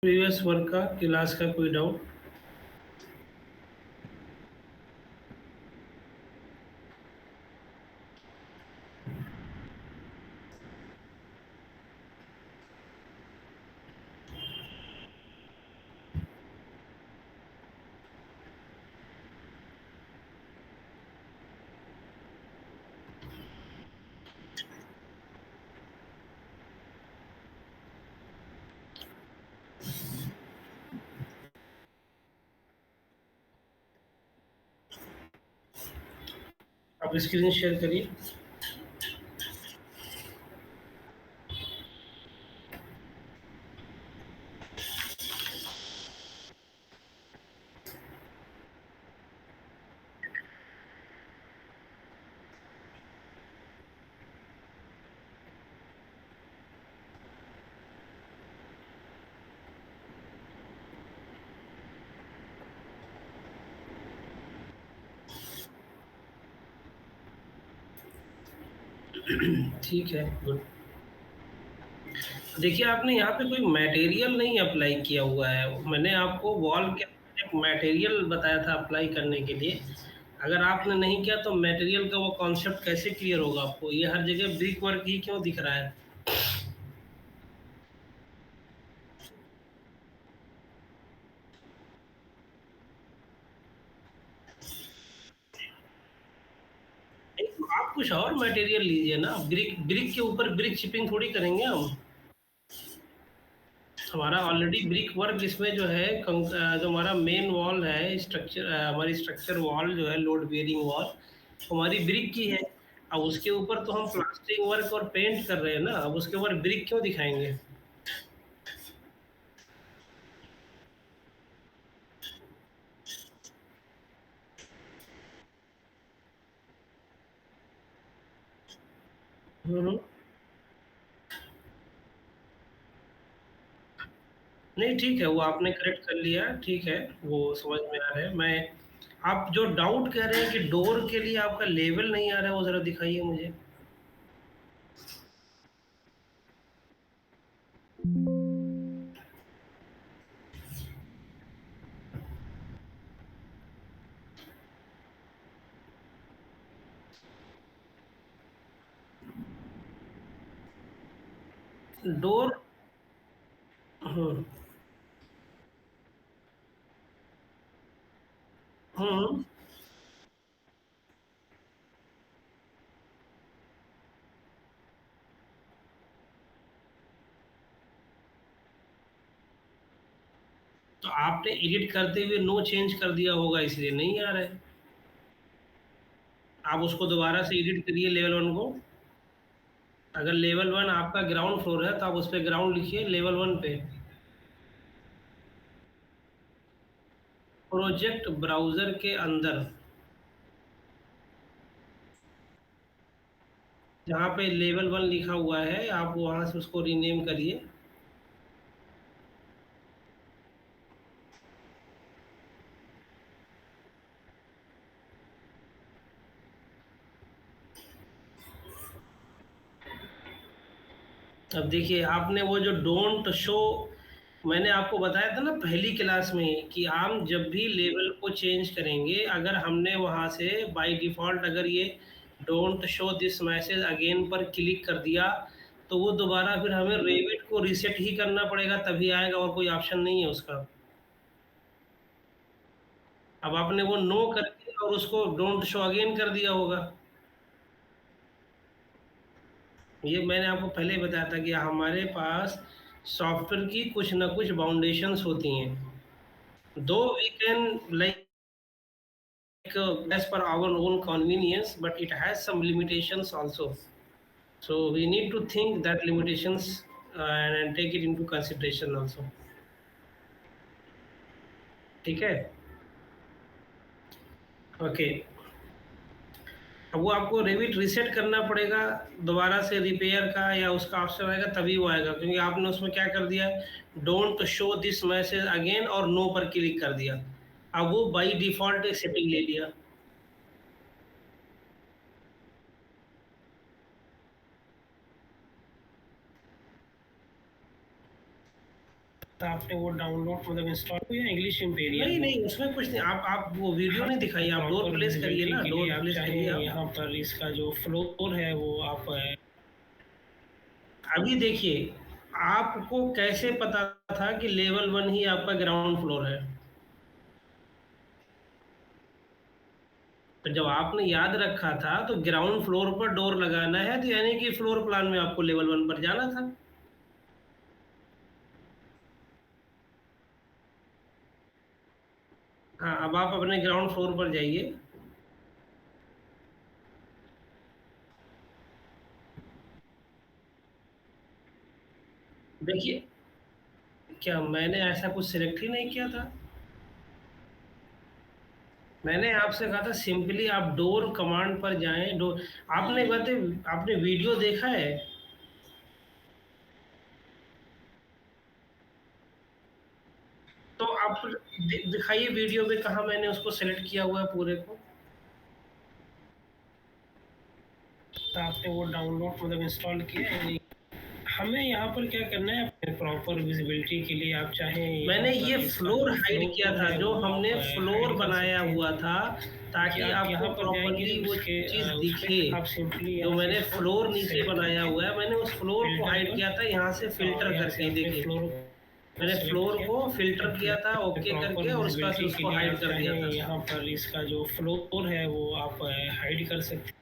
Previous work का class का कोई डाउट? आप स्क्रीन शेयर करिए। ठीक है, गुड। देखिए, आपने यहाँ पे कोई मटेरियल नहीं अप्लाई किया हुआ है। मैंने आपको वॉल के अंदर एक मटेरियल बताया था अप्लाई करने के लिए। अगर आपने नहीं किया तो मटेरियल का वो कॉन्सेप्ट कैसे क्लियर होगा आपको? ये हर जगह ब्रिक वर्क ही क्यों दिख रहा है? नहीं, तो आप कुछ और मटेरियल लीजिए ना। ब्रिक ब्रिक के ऊपर ब्रिक चिपिंग थोड़ी करेंगे हम। हमारा ऑलरेडी ब्रिक वर्क इसमें जो है जो हमारा मेन वॉल है, स्ट्रक्चर हमारी स्ट्रक्चर वॉल जो है, लोड बेयरिंग वॉल हमारी ब्रिक की है। अब उसके ऊपर तो हम प्लास्टरिंग वर्क और पेंट कर रहे हैं ना, अब उसके ऊपर ब्रिक क्यों दिखाएंगे? हम्म। नहीं, ठीक है, वो आपने करेक्ट कर लिया, ठीक है। वो समझ में आ रहा है। मैं आप जो डाउट कह रहे हैं कि डोर के लिए आपका लेवल नहीं आ रहा है, वो जरा दिखाइए मुझे। डोर। हम्म। हम्म। तो आपने एडिट करते हुए नो चेंज कर दिया होगा, इसलिए नहीं आ रहा है। आप उसको दोबारा से एडिट करिए लेवल वन को। अगर लेवल वन आपका ग्राउंड फ्लोर है तो आप उस पर ग्राउंड लिखिए लेवल वन पे। प्रोजेक्ट ब्राउजर के अंदर जहाँ पे लेवल वन लिखा हुआ है, आप वहाँ से उसको रीनेम करिए। अब देखिए, आपने वो जो डोंट शो, मैंने आपको बताया था ना पहली क्लास में ही, कि हम जब भी लेवल को चेंज करेंगे, अगर हमने वहाँ से बाय डिफ़ॉल्ट अगर ये don't show this message again पर क्लिक कर दिया, तो वो दोबारा फिर हमें रेविट को रीसेट ही करना पड़ेगा, तभी आएगा, और कोई ऑप्शन नहीं है उसका। अब आपने वो नो करके और उसको डोंट शो अगेन कर दिया होगा। ये मैंने आपको पहले ही बताया था कि हमारे पास सॉफ्टवेयर की कुछ ना कुछ बाउंडेशंस होती हैं। Though we can like as per our own convenience, but it has some limitations also. So we need to think that limitations and take it into consideration also. ठीक है? ओके। अब वो आपको रेविट रीसेट करना पड़ेगा दोबारा से repair का, या उसका ऑप्शन आएगा तभी वो आएगा, क्योंकि आपने उसमें क्या कर दिया है, don't show this message again और नो पर क्लिक कर दिया। अब वो बाई डिफॉल्ट एक सेटिंग ले लिया। आपने वो डाउनलोड मतलब इंस्टॉल किया इंग्लिश इंपीरियल नहीं, में? नहीं, उसमें कुछ नहीं, आप वो वीडियो हाँ, नहीं दिखाइए, आप डोर प्रॉपर प्लेस करिए विजिबिलिटी ना, के डोर लिए आप प्लेस करिए चाहें आप। यहाँ पर इसका जो फ्लोर है वो आप अभी देखिए, आपको कैसे पता था कि लेवल 1 ही आपका ग्राउंड फ्लोर है? तो जब आपने याद रखा था, तो ग्राउंड फ्लोर पर डोर लगाना है, तो यानी कि फ्लोर प्लान में आपको लेवल 1 पर जाना था। हाँ, अब आप अपने ग्राउंड फ्लोर पर जाइए। देखिए, क्या मैंने ऐसा कुछ सिलेक्ट ही नहीं किया था? मैंने आपसे कहा था सिंपली आप डोर कमांड पर जाएँ, आपने वीडियो देखा है? तो आप दिखाइए वीडियो में कहाँ मैंने उसको सेलेक्ट किया हुआ है पूरे को? आपने वो डाउनलोड मतलब इंस्टॉल किया है नहीं? हमें यहाँ पर क्या करना है प्रॉपर विजिबिलिटी के लिए आप चाहें यहाँ मैंने पर ये इसका फ्लोर जो हाइड किया फ्लोर था, है जो वो हमने आप फ्लोर हाइड कर बनाया सकते हैं। हुआ था, कि ताकि आप यहाँ आपको पर जाएँगे प्रॉपर्ली वो उसके चीज़ उस पे दिखे। आप सिंपली जो यहाँ से मैंने इसको फ्लोर नीचे सेलेक्ट बनाया करके हुआ है, मैंने उस फ्लोर को फ़िल्टर हाइड पर किया था यहाँ से और फ़िल्टर यहाँ से करके, अपने देखिए। फ्लोर को मैंने सेलेक्ट फ्लोर किया। को फ़िल्टर फिर किया था, ओके प्रॉपर करके, और उसके बाद से विजिबिलिटी के उसको लिए हाइड आप कर दिया चाहें था। यहाँ पर इसका जो फ्लोर है वो आप हाइड कर सकते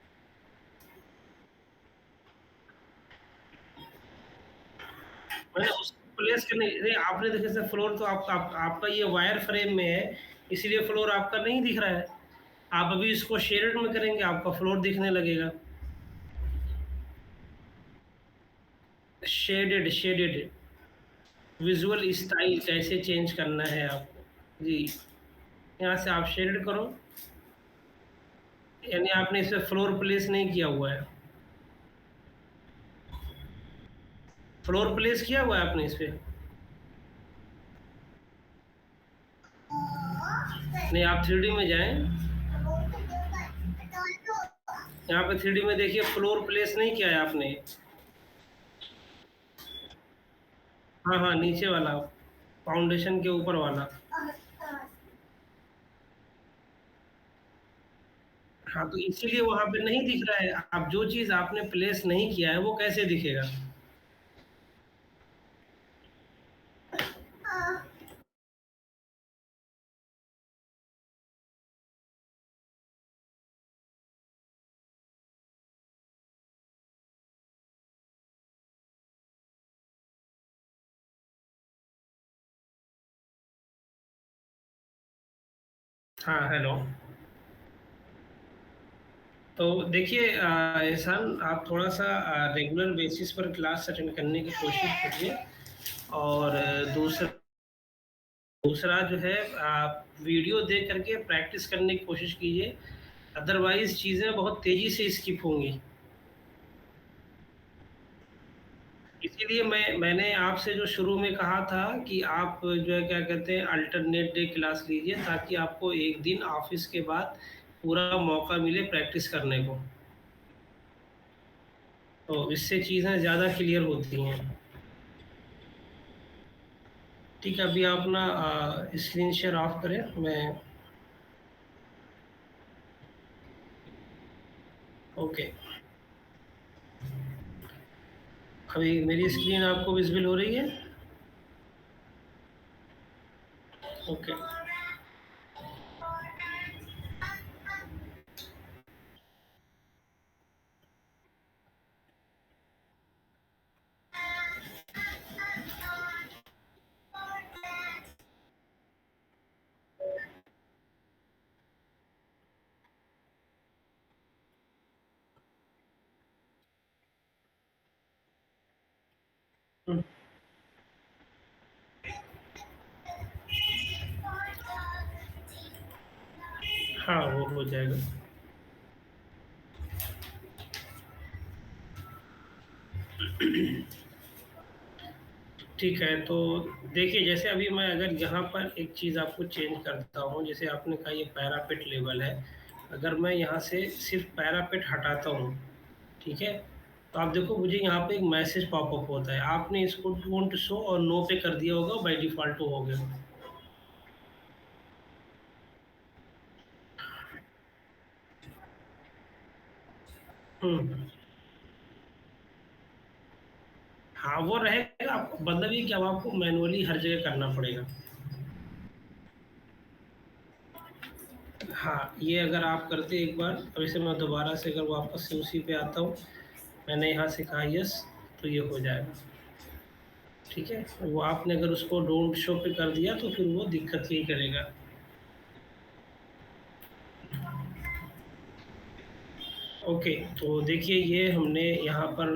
मैंने उसको प्लेस करने नहीं, आपने देखिए सर, फ्लोर तो आपका ये वायर फ्रेम में है, इसलिए फ्लोर आपका नहीं दिख रहा है। आप अभी इसको शेडेड में करेंगे, आपका फ्लोर दिखने लगेगा। शेडेड शेडेड विजुअल स्टाइल कैसे चेंज करना है आपको? जी, यहाँ से आप शेडेड करो, यानी आपने इसे फ्लोर प्लेस नहीं किया हुआ है। फ्लोर प्लेस किया हुआ है आपने इस पे? नहीं, आप 3D में जाएँ। यहाँ पे 3D में देखिए, फ्लोर प्लेस नहीं किया है आपने। हाँ, हाँ, नीचे वाला, फाउंडेशन के ऊपर वाला। हाँ, तो इसीलिए वहाँ पे नहीं दिख रहा है। अब जो चीज़ आपने प्लेस नहीं किया है, वो कैसे दिखेगा? हाँ, हेलो। तो देखिए एहसान, आप थोड़ा-सा रेगुलर बेसिस पर क्लास अटेंड करने की कोशिश करिए, और दूसरा जो है, आप वीडियो देख कर के प्रैक्टिस करने की कोशिश कीजिए, अदरवाइज़ चीज़ें बहुत तेज़ी से स्किप होंगी। इसीलिए मैंने आपसे जो शुरू में कहा था कि आप जो है क्या कहते हैं, अल्टरनेट डे क्लास लीजिए, ताकि आपको एक दिन ऑफ़िस के बाद पूरा मौका मिले प्रैक्टिस करने को। तो इससे चीज़ें ज़्यादा क्लियर होती हैं। ठीक है, अभी आप ना स्क्रीन शेयर ऑफ करें, मैं ओके। अभी मेरी स्क्रीन आपको विज़िबल हो रही है? ओके। हुँ, हाँ, वो हो जाएगा। ठीक है, तो देखिए, जैसे अभी मैं अगर यहाँ पर एक चीज़ आपको चेंज करता हूँ, जैसे आपने कहा ये पैरापेट लेवल है, अगर मैं यहाँ से सिर्फ़ पैरापेट हटाता हूँ, ठीक है? तो आप देखो मुझे यहाँ पे एक मैसेज पॉपअप होता है, आपने इसको डोंट शो और नो पे कर दिया होगा, बाय डिफ़ॉल्ट वो हो गया। हुँ। हाँ, वो रहेगा, आपको मतलब ये कि अब आपको मैनुअली हर जगह करना पड़ेगा। हाँ, ये अगर आप करते एक बार, अब इसे मैं दोबारा से अगर वापस से उसी पे आता हूँ, मैंने यहाँ से कहा यस, तो ये हो जाएगा, ठीक है? वो आपने अगर उसको डोंट शो पे कर दिया तो फिर वो दिक्कत यही करेगा। ओके, तो देखिए ये हमने यहाँ पर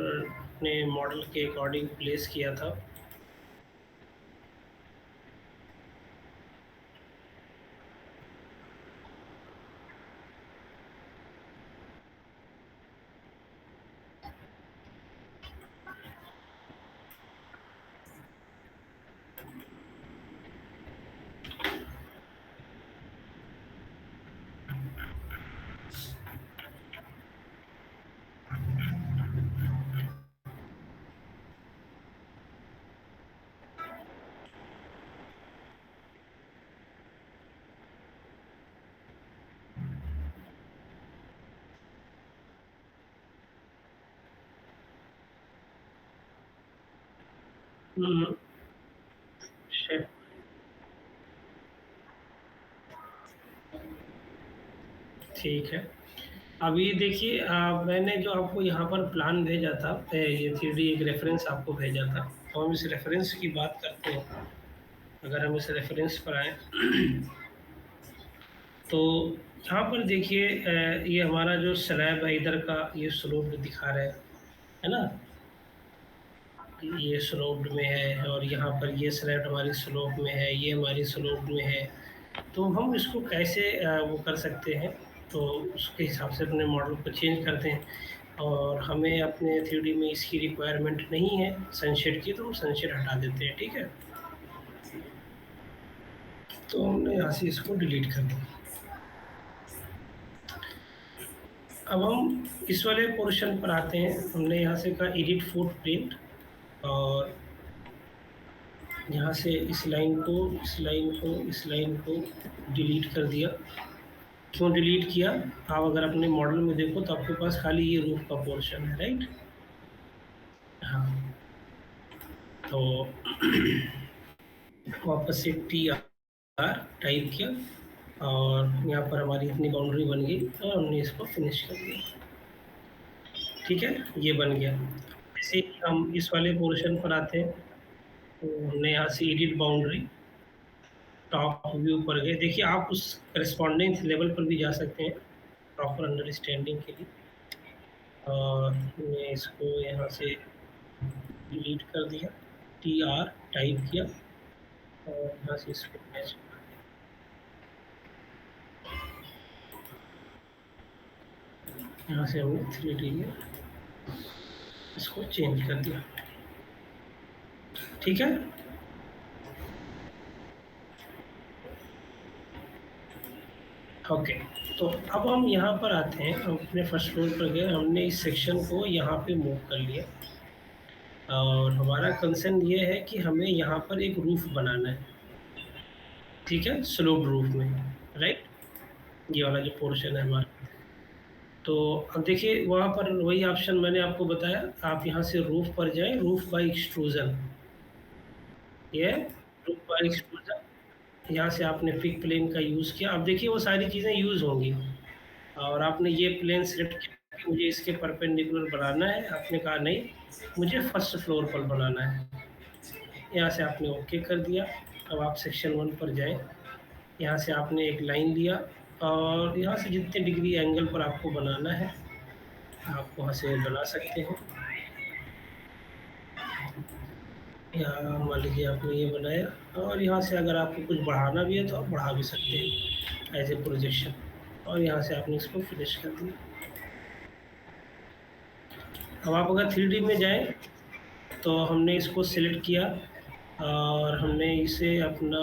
अपने मॉडल के अकॉर्डिंग प्लेस किया था। हुँ, शिट। ठीक है। अभी देखिए मैंने जो आपको यहाँ पर प्लान भेजा था, ये 3D एक रेफ़रेंस आपको भेजा था, तो हम इस रेफ़रेंस की बात करते हैं। अगर हम इस रेफ़रेंस पर आएँ, तो यहाँ पर देखिए ये हमारा जो स्लैब है इधर का, ये स्लोप्ड दिखा रहा है ना? ये स्लोप्ड में है और यहाँ पर ये स्लैब हमारी स्लोप में है, ये हमारी स्लोप्ड में है। तो हम इसको कैसे वो कर सकते हैं, तो उसके हिसाब से अपने मॉडल को चेंज करते हैं। और हमें अपने 3D में इसकी रिक्वायरमेंट नहीं है सनशेड की, तो हम सनशेड हटा देते हैं, ठीक है? तो हमने यहाँ से इसको डिलीट कर दिया। अब हम इस वाले पोर्शन पर आते हैं, हमने यहाँ से कहा एडिट फुटप्रिंट, और यहाँ से इस लाइन को, इस लाइन को, इस लाइन को डिलीट कर दिया। क्यों डिलीट किया? आप अगर अपने मॉडल में देखो तो आपके पास खाली ये रूफ का पोर्शन है, राइट? हाँ, तो वापस से टी आर टाइप किया और यहाँ पर हमारी इतनी बाउंड्री बन गई और हमने इसको फिनिश कर दिया। ठीक है, ये बन गया। जैसे ही हम इस वाले पोर्शन पर आते हैं, तो हमने यहाँ से एडिट बाउंड्री, टॉप व्यू पर गए। देखिए आप उस करेस्पॉन्डिंग लेवल पर भी जा सकते हैं प्रॉपर अंडरस्टैंडिंग के लिए। और मैं इसको यहाँ से डिलीट कर दिया, टी आर टाइप किया और यहाँ से इसको मैच, यहाँ से हमने 3D में इसको चेंज कर दिया। ठीक है? ओके, तो अब हम यहाँ पर आते हैं, हम अपने फर्स्ट फ्लोर पर गए, हमने इस सेक्शन को यहाँ पे मूव कर लिया और हमारा कंसर्न ये है कि हमें यहाँ पर एक रूफ बनाना है, ठीक है? स्लोप्ड रूफ में, राइट? ये वाला जो पोर्शन है हमारा। तो अब देखिए वहाँ पर वही ऑप्शन मैंने आपको बताया, आप यहाँ से रूफ पर जाएँ, रूफ बाय एक्सट्रूज़न, ये रूफ बाय एक्सट्रूज़न, यहाँ से आपने पिक प्लेन का यूज़ किया। अब देखिए वो सारी चीज़ें यूज़ होंगी और आपने ये प्लेन सिलेक्ट किया कि मुझे इसके परपेंडिकुलर बनाना है, आपने कहा नहीं, मुझे फर्स्ट फ्लोर पर बनाना है। यहाँ से आपने ओके कर दिया। अब आप सेक्शन 1 पर जाएँ, यहाँ से आपने एक लाइन लिया और यहाँ से जितने डिग्री एंगल पर आपको बनाना है, आप वहाँ से बना सकते हैं। यहाँ मान लीजिए आपने ये बनाया और यहाँ से अगर आपको कुछ बढ़ाना भी है तो आप बढ़ा भी सकते हैं एज ए प्रोजेक्शन, और यहाँ से आपने इसको फिनिश कर दिया। अब आप अगर 3D में जाएँ तो हमने इसको सिलेक्ट किया और हमने इसे अपना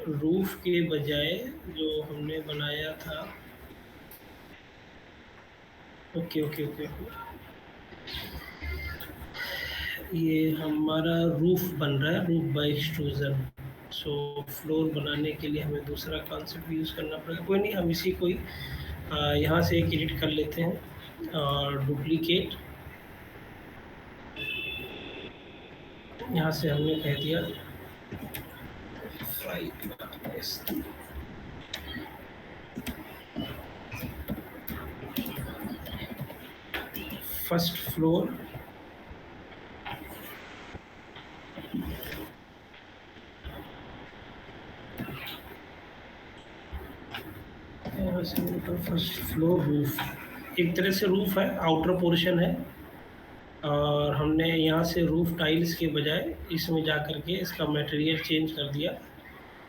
रूफ़ के बजाय जो हमने बनाया था, ओके, ओके, ओके, ओके। ये हमारा रूफ बन रहा है, रूफ बाय एक्सट्रूजन। सो फ्लोर बनाने के लिए हमें दूसरा कॉन्सेप्ट यूज़ करना पड़ेगा। कोई नहीं, हम इसी को ही यहाँ से एक एडिट कर लेते हैं और डुप्लीकेट। यहाँ से हमने कह दिया 5 first floor first floor roof. एक तरह से रूफ है, आउटर पोर्शन है, और हमने यहाँ से रूफ टाइल्स के बजाय इसमें जा कर के इसका मटेरियल चेंज कर दिया।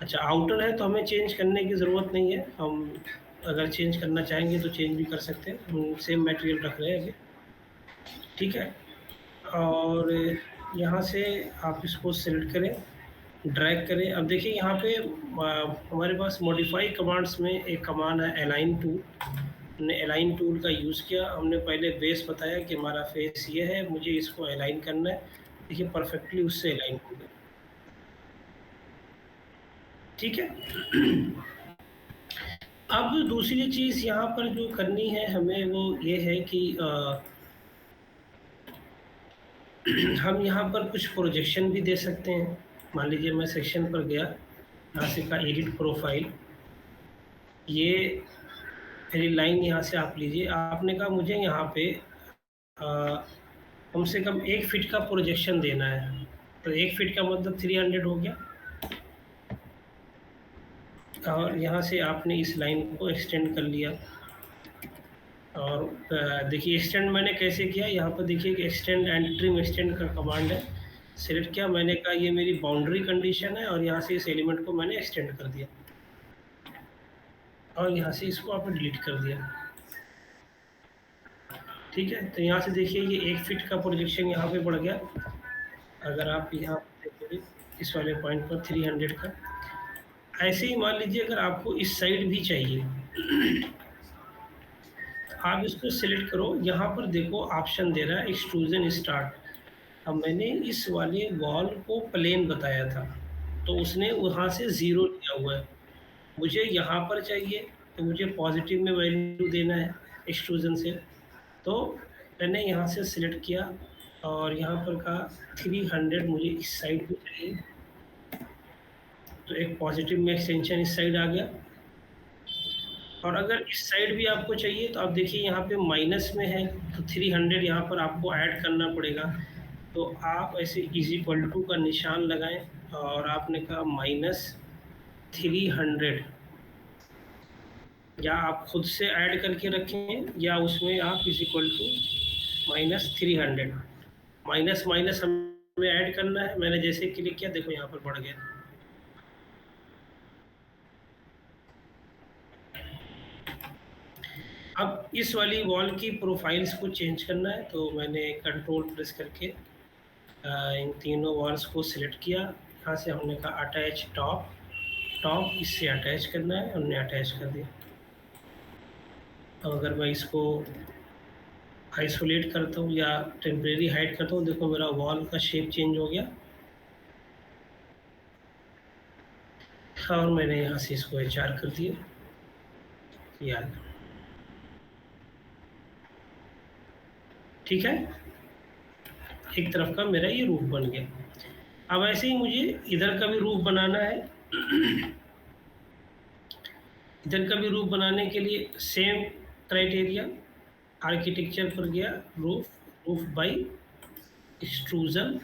अच्छा, आउटर है तो हमें चेंज करने की ज़रूरत नहीं है, हम अगर चेंज करना चाहेंगे तो चेंज भी कर सकते हैं। हम सेम मटेरियल रख रहे हैं अभी, ठीक है। और यहाँ से आप इसको सेलेक्ट करें, ड्रैग करें। अब देखिए यहाँ पे हमारे पास मॉडिफाई कमांड्स में एक कमांड है अलाइन टूल। हमने अलाइन टूल का यूज़ किया। हमने पहले बेस बताया कि हमारा फेस ये है, मुझे इसको अलाइन करना है। देखिए परफेक्टली उससे अलाइन हो गया, ठीक है। अब दूसरी चीज़ यहाँ पर जो करनी है हमें, वो ये है कि हम यहाँ पर कुछ प्रोजेक्शन भी दे सकते हैं। मान लीजिए मैं सेक्शन पर गया, यहाँ से का एडिट प्रोफाइल, ये मेरी लाइन यहाँ से आप लीजिए। आपने कहा मुझे यहाँ पे कम से कम 1 फीट का प्रोजेक्शन देना है, तो 1 फीट का मतलब 300 हो गया। और यहाँ से आपने इस लाइन को एक्सटेंड कर लिया। और देखिए एक्सटेंड मैंने कैसे किया, यहाँ पर देखिए कि एक्सटेंड एंड ट्रिम एक्सटेंड का कमांड है। सेलेक्ट किया, मैंने कहा ये मेरी बाउंड्री कंडीशन है, और यहाँ से इस एलिमेंट को मैंने एक्सटेंड कर दिया, और यहाँ से इसको आपने डिलीट कर दिया, ठीक है। तो यहाँ से देखिए ये 1 फीट का प्रोजेक्शन यहाँ पे बढ़ गया। अगर आप यहाँ पर देखोगे इस वाले पॉइंट पर 300 का। ऐसे ही मान लीजिए अगर आपको इस साइड भी चाहिए, आप इसको सिलेक्ट करो। यहाँ पर देखो ऑप्शन दे रहा है एक्सट्रूजन स्टार्ट। अब मैंने इस वाले वॉल को प्लेन बताया था, तो उसने वहाँ से 0 लिया हुआ है। मुझे यहाँ पर चाहिए तो मुझे पॉजिटिव में वैल्यू देना है एक्सट्रूजन से। तो मैंने यहाँ से सिलेक्ट किया, और यहाँ पर कहा 300 मुझे इस साइड भी चाहिए, तो एक पॉजिटिव में एक्सटेंशन इस साइड आ गया। और अगर इस साइड भी आपको चाहिए तो आप देखिए यहाँ पे माइनस में है, तो 300 यहाँ पर आपको ऐड करना पड़ेगा। तो आप ऐसे इज इक्वल टू का निशान लगाएं, और आपने कहा -300, या आप खुद से ऐड करके रखें, या उसमें आप is equal to -300। Minus minus हमें ऐड करना है। मैंने जैसे क्लिक किया, देखो यहाँ पर बढ़ गया। अब इस वाली वॉल की प्रोफाइल्स को चेंज करना है, तो मैंने कंट्रोल प्रेस करके इन तीनों वॉल्स को सिलेक्ट किया। यहाँ से हमने कहा अटैच टॉप, टॉप इससे अटैच करना है, हमने अटैच कर दिया। अब अगर मैं इसको आइसोलेट करता हूँ या टेम्परेरी हाइड करता हूँ, देखो मेरा वॉल का शेप चेंज हो गया। और मैंने यहाँ से इसको HR कर दिया, यार ठीक है। एक तरफ का मेरा ये रूफ बन गया। अब ऐसे ही मुझे इधर का भी रूफ बनाना है। इधर का भी रूफ बनाने के लिए सेम क्राइटेरिया, आर्किटेक्चर पर गया, रूफ, रूफ बाय एक्सट्रूजन,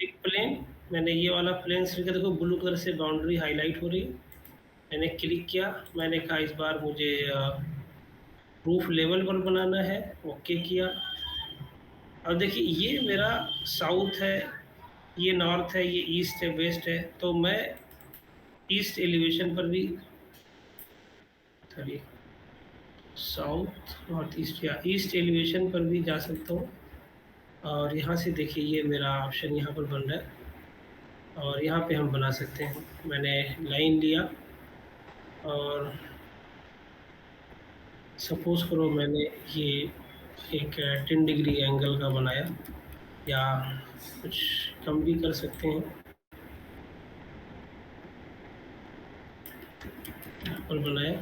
एक प्लेन। मैंने ये वाला प्लेन सिलेक्ट, देखो ब्लू कलर से बाउंड्री हाईलाइट हो रही है। मैंने क्लिक किया, मैंने कहा इस बार मुझे रूफ लेवल पर बनाना है, ओके किया। अब देखिए ये मेरा साउथ है, ये नॉर्थ है, ये ईस्ट है, वेस्ट है, तो मैं ईस्ट एलिवेशन पर भी, सॉरी साउथ नॉर्थ ईस्ट या ईस्ट एलिवेशन पर भी जा सकता हूँ। और यहाँ से देखिए ये मेरा ऑप्शन यहाँ पर बन रहा है, और यहाँ पे हम बना सकते हैं। मैंने लाइन लिया, और सपोज़ करो मैंने ये एक 10 डिग्री एंगल का बनाया, या कुछ कम भी कर सकते हैं। यहाँ पर बनाया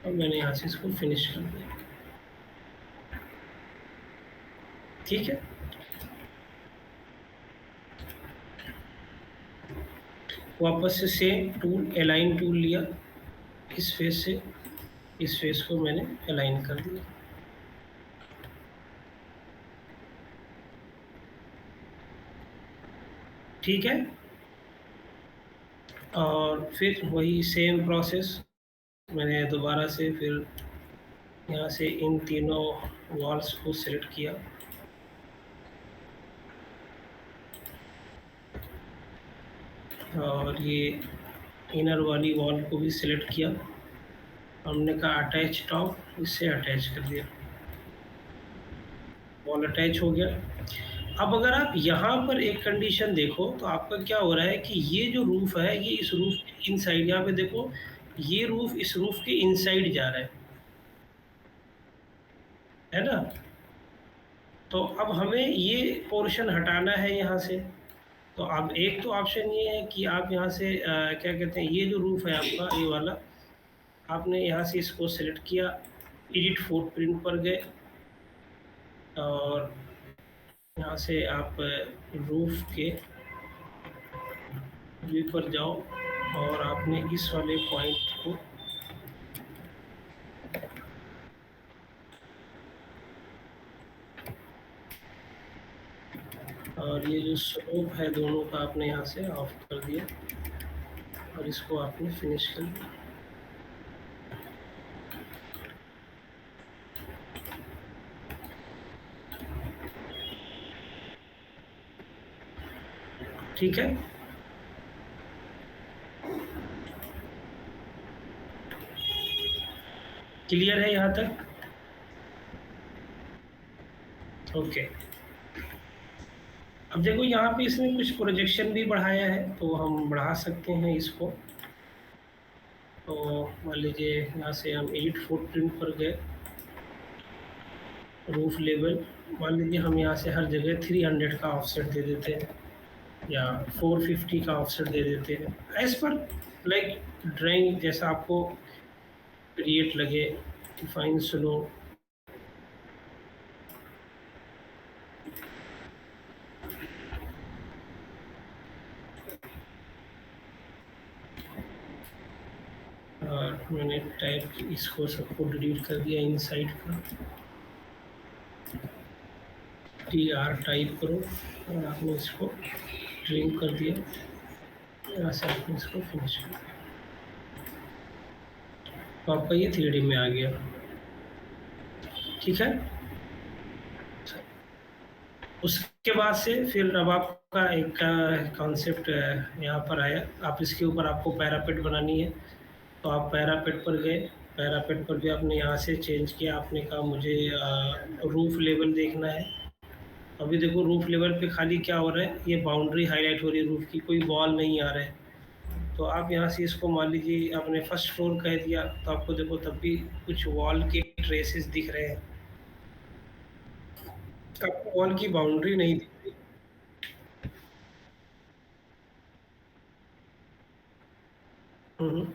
और मैंने यहाँ से इसको फिनिश कर दिया। ठीक है, वापस से सेम टूल अलाइन टूल लिया, इस फेस से इस फेस को मैंने अलाइन कर दिया। ठीक है, और फिर वही सेम प्रोसेस मैंने दोबारा से फिर यहाँ से इन तीनों वॉल्स को सिलेक्ट किया और ये इनर वाली वॉल को भी सिलेक्ट किया। हमने कहा अटैच टॉप, इससे अटैच कर दिया, वॉल अटैच हो गया। अब अगर आप यहाँ पर एक कंडीशन देखो तो आपका क्या हो रहा है कि ये जो रूफ है ये इस रूफ के इनसाइड, यहाँ पे देखो ये रूफ इस रूफ के इनसाइड जा रहा है ना। तो अब हमें ये पोर्शन हटाना है यहाँ से। तो अब एक तो ऑप्शन ये है कि आप यहाँ से क्या कहते हैं, ये जो रूफ है आपका ये वाला, आपने यहाँ से इसको सेलेक्ट किया, एडिट फुटप्रिंट पर गए और यहाँ से आप रूफ के व्यू पर जाओ और आपने इस वाले पॉइंट को और ये जो स्लोप है दोनों का आपने यहाँ से ऑफ कर दिया और इसको आपने फिनिश कर दिया। ठीक है, क्लियर है यहाँ तक? ओके, अब देखो यहाँ पे इसने कुछ प्रोजेक्शन भी बढ़ाया है तो हम बढ़ा सकते हैं इसको। तो मान लीजिए यहाँ से हम एडिट फुटप्रिंट पर गए, रूफ लेवल मान लीजिए हम यहाँ से हर जगह 300 का ऑफसेट दे देते हैं या 450 का ऑफसेट दे देते हैं, एज पर लाइक ड्राइंग जैसा आपको क्रिएट लगे, डिफाइन स्लो। और मैंने टाइप इसको सबको डिलीट कर दिया, इनसाइड का TR टाइप करो और आपने इसको ट्रिम कर दिया, यहाँ से आपने इसको फिनिश कर दिया तो आपका ये 3D में आ गया। ठीक है, उसके बाद से फिर अब आपका एक कॉन्सेप्ट यहाँ पर आया, आप इसके ऊपर आपको पैरापेट बनानी है तो आप पैरापेट पर गए, पैरापेट पर भी आपने यहाँ से चेंज किया, आपने कहा मुझे रूफ लेवल देखना है। अभी देखो रूफ लेवल पे खाली क्या हो रहा है, ये बाउंड्री हाईलाइट हो रही है रूफ की, कोई वॉल नहीं आ रहा है। तो आप यहाँ से इसको मान लीजिए आपने फर्स्ट फ्लोर कह दिया तो आपको देखो तब भी कुछ वॉल के ट्रेसेस दिख रहे हैं, आपको वॉल की बाउंड्री नहीं दिख रही। हम्म,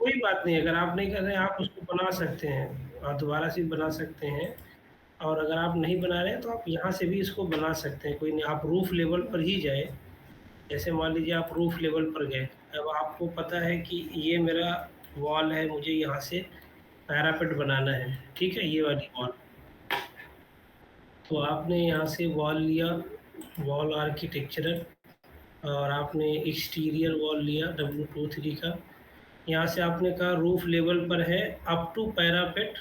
कोई बात नहीं, अगर आप नहीं कर रहे हैं आप उसको बना सकते हैं, आप दोबारा से भी बना सकते हैं। और अगर आप नहीं बना रहे हैं तो आप यहाँ से भी इसको बना सकते हैं, कोई नहीं, आप रूफ लेवल पर ही जाए। जैसे मान लीजिए आप रूफ लेवल पर गए, अब आपको पता है कि ये मेरा वॉल है, मुझे यहाँ से पैरापेट बनाना है, ठीक है, ये वाली वॉल। तो आपने यहाँ से वॉल लिया, वॉल आर्किटेक्चरल, और आपने एक्सटीरियर वॉल लिया W23 का। यहाँ से आपने कहा रूफ लेवल पर है अप टू पैरापेट,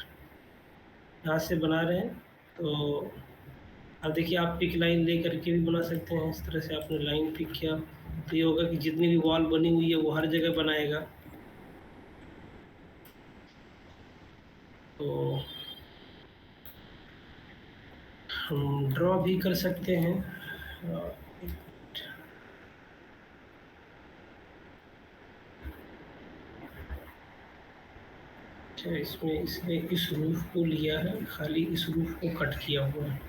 यहाँ से बना रहे हैं। तो अब देखिए आप पिक लाइन ले करके भी बना सकते हैं, इस तरह से आपने लाइन पिक किया तो ये होगा कि जितनी भी वॉल बनी हुई है वो हर जगह बनाएगा। तो हम ड्रॉ भी कर सकते हैं। अच्छा, इसमें इसने इस रूफ को लिया है, खाली इस रूफ को कट किया हुआ है।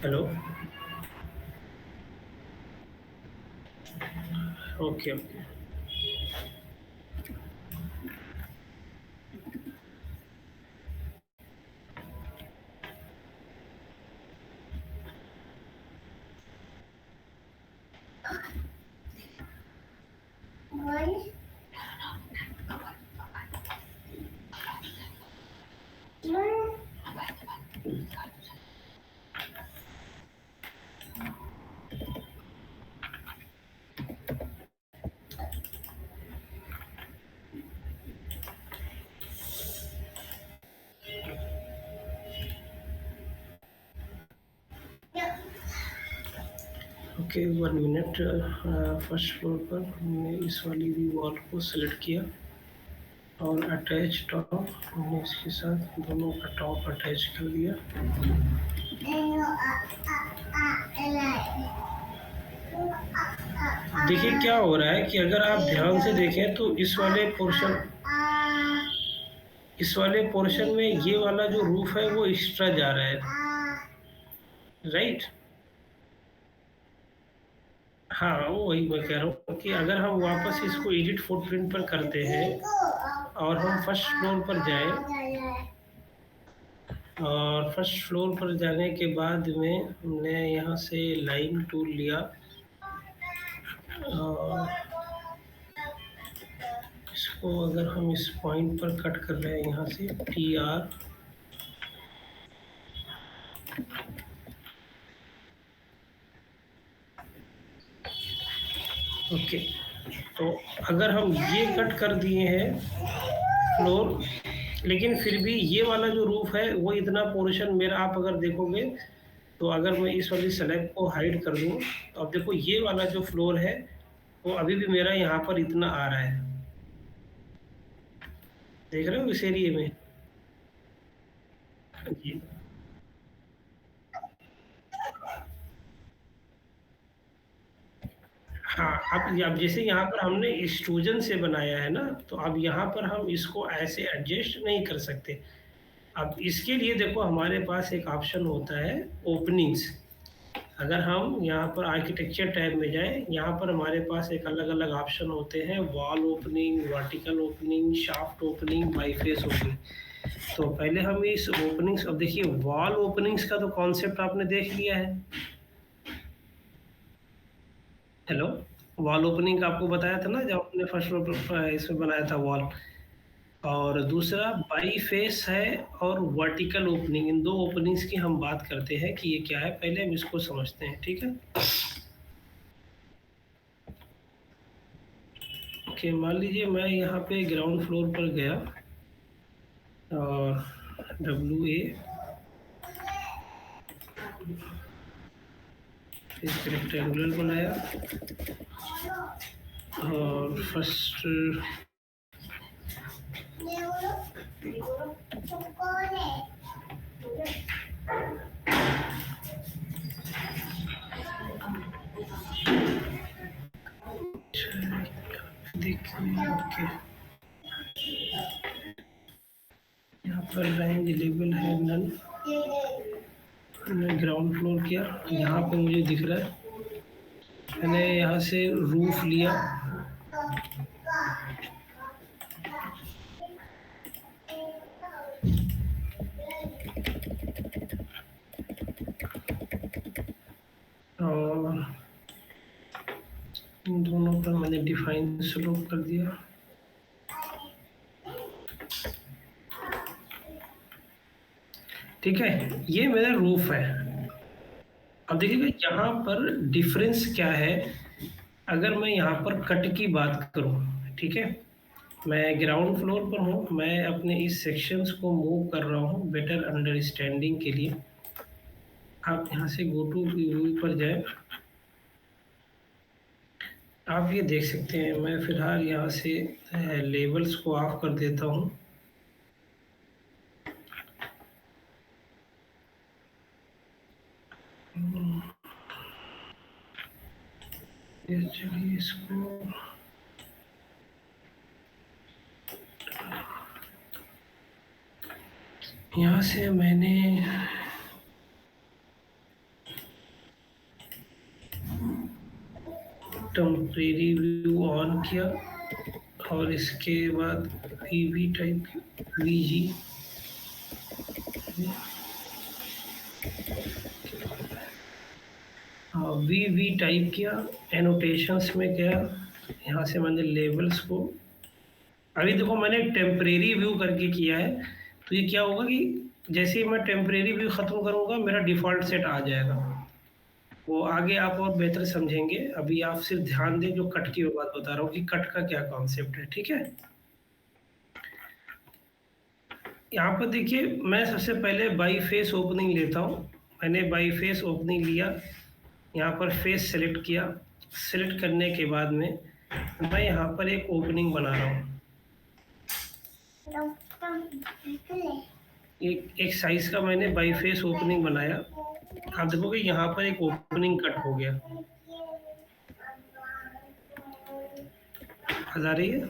Hello. Okay, okay. Okay, 1 minute. First floor पर हमने इस वाली भी वॉल को सेलेक्ट किया और अटैच टॉप हमने इसके साथ दोनों का टॉप अटैच कर दिया। देखिए क्या हो रहा है कि अगर आप ध्यान से देखें तो इस वाले पोर्शन में ये वाला जो रूफ है वो एक्स्ट्रा जा रहा है, राइट? हाँ, वही मैं कह रहा हूँ कि अगर हम वापस इसको एडिट फुटप्रिंट पर करते हैं और हम फर्स्ट फ्लोर पर जाएं, और फर्स्ट फ्लोर पर जाने के बाद में हमने यहाँ से लाइन टूल लिया और इसको अगर हम इस पॉइंट पर कट कर रहे हैं यहाँ से TR, ओके। तो अगर हम ये कट कर दिए हैं फ्लोर, लेकिन फिर भी ये वाला जो रूफ है वो इतना पोर्शन मेरा, आप अगर देखोगे तो अगर मैं इस वाली स्लैब को हाइड कर दूँ तो अब देखो ये वाला जो फ्लोर है वो अभी भी मेरा यहाँ पर इतना आ रहा है, देख रहे हो इस एरिए में? जी। हाँ, अब जैसे यहाँ पर हमने एक्सट्रूजन से बनाया है ना, तो अब यहाँ पर हम इसको ऐसे एडजस्ट नहीं कर सकते। अब इसके लिए देखो हमारे पास एक ऑप्शन होता है ओपनिंग्स। अगर हम यहाँ पर आर्किटेक्चर टैब में जाएँ, यहाँ पर हमारे पास एक अलग-अलग ऑप्शन होते हैं, wall opening, vertical opening, shaft opening, by face opening. तो पहले हम इस ओपनिंग्स, अब देखिए वॉल ओपनिंग्स का तो कॉन्सेप्ट आपने देख लिया है। हेलो? वॉल ओपनिंग का आपको बताया था ना, जब आपने फर्स्ट फ्लोर पर इसमें बनाया था वॉल। और दूसरा बाई फेस है और वर्टिकल ओपनिंग, इन दो ओपनिंग्स की हम बात करते हैं कि ये क्या है, पहले हम इसको समझते हैं, ठीक है। ओके, मान लीजिए मैं यहाँ पे ग्राउंड फ्लोर पर गया और WA एक रेक्टेंगुलर बनाया और फर्स्ट देखिए, ओके, यहाँ पर रेंज लेवल है नन। मैंने ग्राउंड फ्लोर किया, यहाँ पे मुझे दिख रहा है, मैंने यहाँ से रूफ लिया और इन दोनों पर मैंने डिफाइन स्लोप कर दिया। ठीक है, ये मेरा रूफ है। अब देखिएगा यहाँ पर डिफरेंस क्या है, अगर मैं यहाँ पर कट की बात करूँ, ठीक है, मैं ग्राउंड फ्लोर पर हूँ, मैं अपने इस सेक्शंस को मूव कर रहा हूँ बेटर अंडरस्टैंडिंग के लिए। आप यहाँ से गो टू व्यू पर जाए, आप ये देख सकते हैं, मैं फिलहाल यहाँ से लेबल्स को ऑफ कर देता हूँ। चलिए इसको यहाँ से मैंने टेम्परेरी व्यू ऑन किया और इसके बाद वीवी टाइप VG VV टाइप किया, एनोटेशंस में गया, यहाँ से मैंने लेबल्स को, अभी देखो मैंने टेम्परेरी व्यू करके किया है, तो ये क्या होगा कि जैसे ही मैं टेम्परेरी व्यू ख़त्म करूँगा मेरा डिफ़ॉल्ट सेट आ जाएगा। वो आगे आप और बेहतर समझेंगे, अभी आप सिर्फ ध्यान दें जो कट की मैं बात बता रहा हूँ कि कट का क्या कॉन्सेप्ट है, ठीक है। यहाँ पर देखिए, मैं सबसे पहले बाई फेस ओपनिंग लेता हूँ। मैंने बाई फेस ओपनिंग लिया, यहाँ पर फेस सेलेक्ट किया, सेलेक्ट करने के बाद में मैं यहाँ पर एक ओपनिंग बना रहा हूँ, एक साइज का मैंने बाई फेस ओपनिंग बनाया। आप देखोगे यहाँ पर एक ओपनिंग कट हो गया, आ रही है,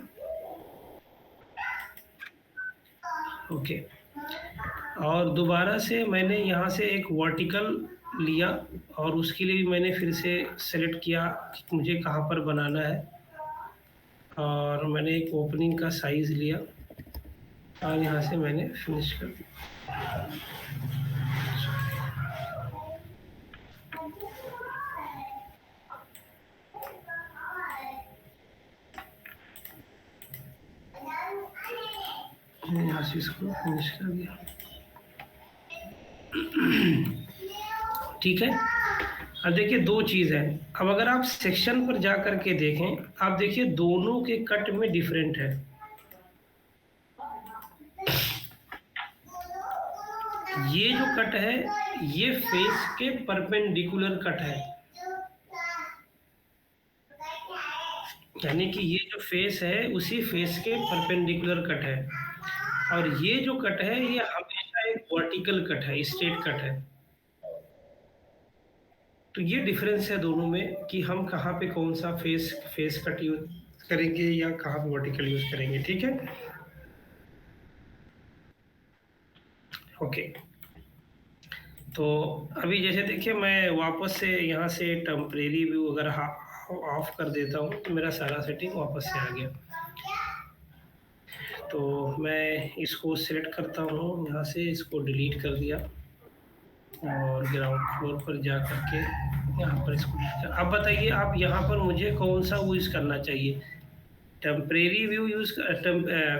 ओके। और दोबारा से मैंने यहाँ से एक वर्टिकल लिया और उसके लिए भी मैंने फिर से सेलेक्ट किया कि मुझे कहाँ पर बनाना है, और मैंने एक ओपनिंग का साइज़ लिया और यहाँ से मैंने फिनिश कर दिया। यहाँ से इसको फिनिश कर दिया, ठीक है। अब देखिए दो चीज़ है, अब अगर आप सेक्शन पर जा कर के देखें, आप देखिए दोनों के कट में डिफरेंट है। ये जो कट है ये फेस के परपेंडिकुलर कट है, यानी कि ये जो फेस है उसी फेस के परपेंडिकुलर कट है, और ये जो कट है ये हमेशा एक वर्टिकल कट है, स्ट्रेट कट है। तो ये डिफरेंस है दोनों में कि हम कहाँ पे कौन सा फेस कट यूज करेंगे या कहाँ पे वर्टिकल यूज करेंगे, ठीक है, ओके। तो अभी जैसे देखिए मैं वापस से यहाँ से टेम्परेरी व्यू अगर ऑफ कर देता हूँ तो मेरा सारा सेटिंग वापस से आ गया। तो मैं इसको सिलेक्ट करता हूँ, यहाँ से इसको डिलीट कर दिया और ग्राउंड फ्लोर पर जा कर के यहाँ पर इसको अब बताइए आप यहाँ पर मुझे कौन-सा वो यूज़ करना चाहिए? Temporary view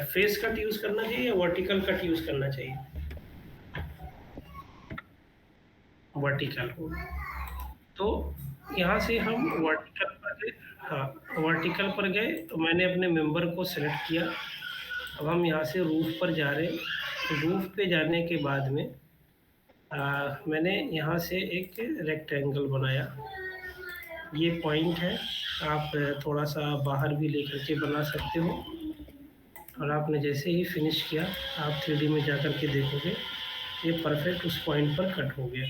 face cut use करना चाहिए या वर्टिकल कट यूज़ करना चाहिए? वर्टिकल को। तो यहाँ से हम वर्टिकल पर गए। हाँ, वर्टिकल पर गए तो मैंने अपने मेंबर को सेलेक्ट किया। अब हम यहाँ से रूफ पर जा रहे हैं। रूफ पे जाने के बाद में मैंने यहाँ से एक रेक्टेंगल बनाया। ये पॉइंट है, आप थोड़ा-सा बाहर भी लेकर के बना सकते हो। और आपने जैसे ही फिनिश किया, आप 3D में जा कर के देखोगे, ये परफेक्ट उस पॉइंट पर कट हो गया।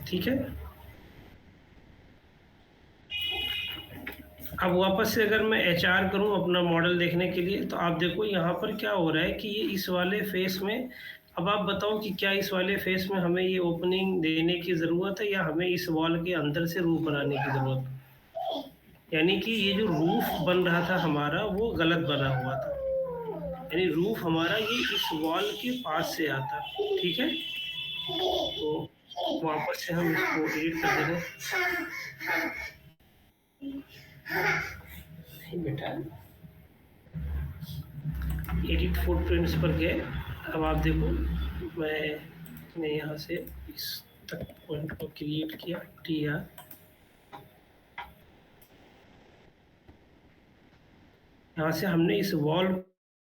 ठीक है? अब वापस से अगर मैं एचआर करूँ अपना मॉडल देखने के लिए, तो आप देखो यहाँ पर क्या हो रहा है कि ये इस वाले फेस में, अब आप बताओ कि क्या इस वाले फेस में हमें ये ओपनिंग देने की ज़रूरत है या हमें इस वॉल के अंदर से रूफ बनाने की ज़रूरत है? यानी कि ये जो रूफ बन रहा था हमारा, वो गलत बना हुआ था। यानी रूफ हमारा ये इस वॉल के पास से आता, ठीक है? तो वापस से हम इसको एडिट कर दे रहे हैं। नहीं बेटा, एडिट फुटप्रिंट्स पर गए। अब आप देखो, मैंने यहाँ से इस तक पॉइंट को क्रिएट किया, टीआर। यहाँ से हमने इस वॉल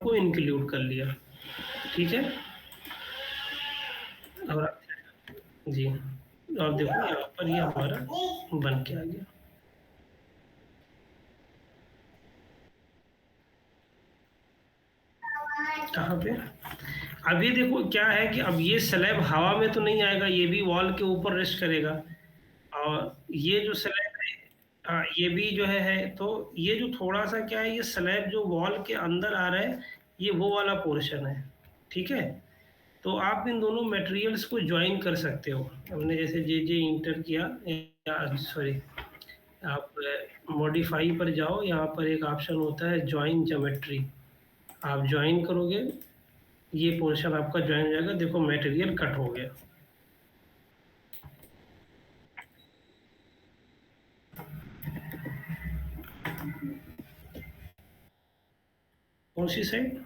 को इंक्लूड कर लिया, ठीक है? और जी, आप देखो यहाँ पर ये हमारा बन के आ गया। कहाँ पे? अब ये देखो क्या है कि अब ये स्लैब हवा में तो नहीं आएगा, ये भी वॉल के ऊपर रेस्ट करेगा। और ये जो स्लैब है, ये भी जो है, तो ये जो थोड़ा-सा क्या है, ये स्लैब जो वॉल के अंदर आ रहा है, ये वो वाला पोर्शन है, ठीक है? तो आप इन दोनों मटेरियल्स को जॉइन कर सकते हो। हमने जैसे जे इंटर किया, या सॉरी, आप मॉडिफाई पर जाओ, यहाँ पर एक ऑप्शन होता है जॉइन ज्योमेट्री। आप जॉइन करोगे, ये पोर्शन आपका जॉइन हो जाएगा। देखो मटेरियल कट हो गया। कौन सी साइड?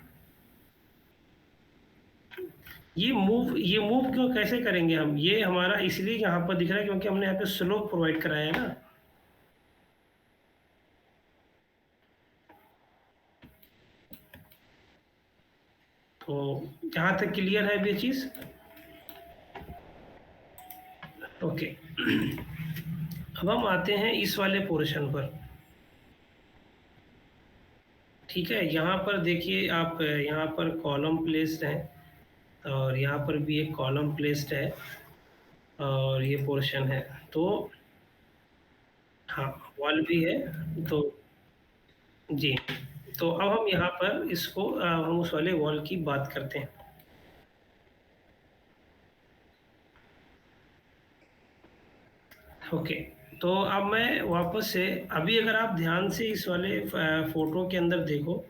ये मूव क्यों कैसे करेंगे हम? ये हमारा इसलिए यहाँ पर दिख रहा है क्योंकि हमने यहाँ पे स्लोप प्रोवाइड कराया है ना। तो यहाँ तक क्लियर है ये चीज़? ओके। अब हम आते हैं इस वाले पोर्शन पर। ठीक है, यहाँ पर देखिए आप, यहाँ पर कॉलम प्लेस्ड है और यहाँ पर भी एक कॉलम प्लेस्ड है और ये पोर्शन है। तो हाँ, वॉल भी है। तो जी, तो अब हम यहाँ पर इसको हम उस वाले वॉल की बात करते हैं। ओके, तो अब मैं वापस से, अभी अगर आप ध्यान से इस वाले फ़ोटो के अंदर देखो,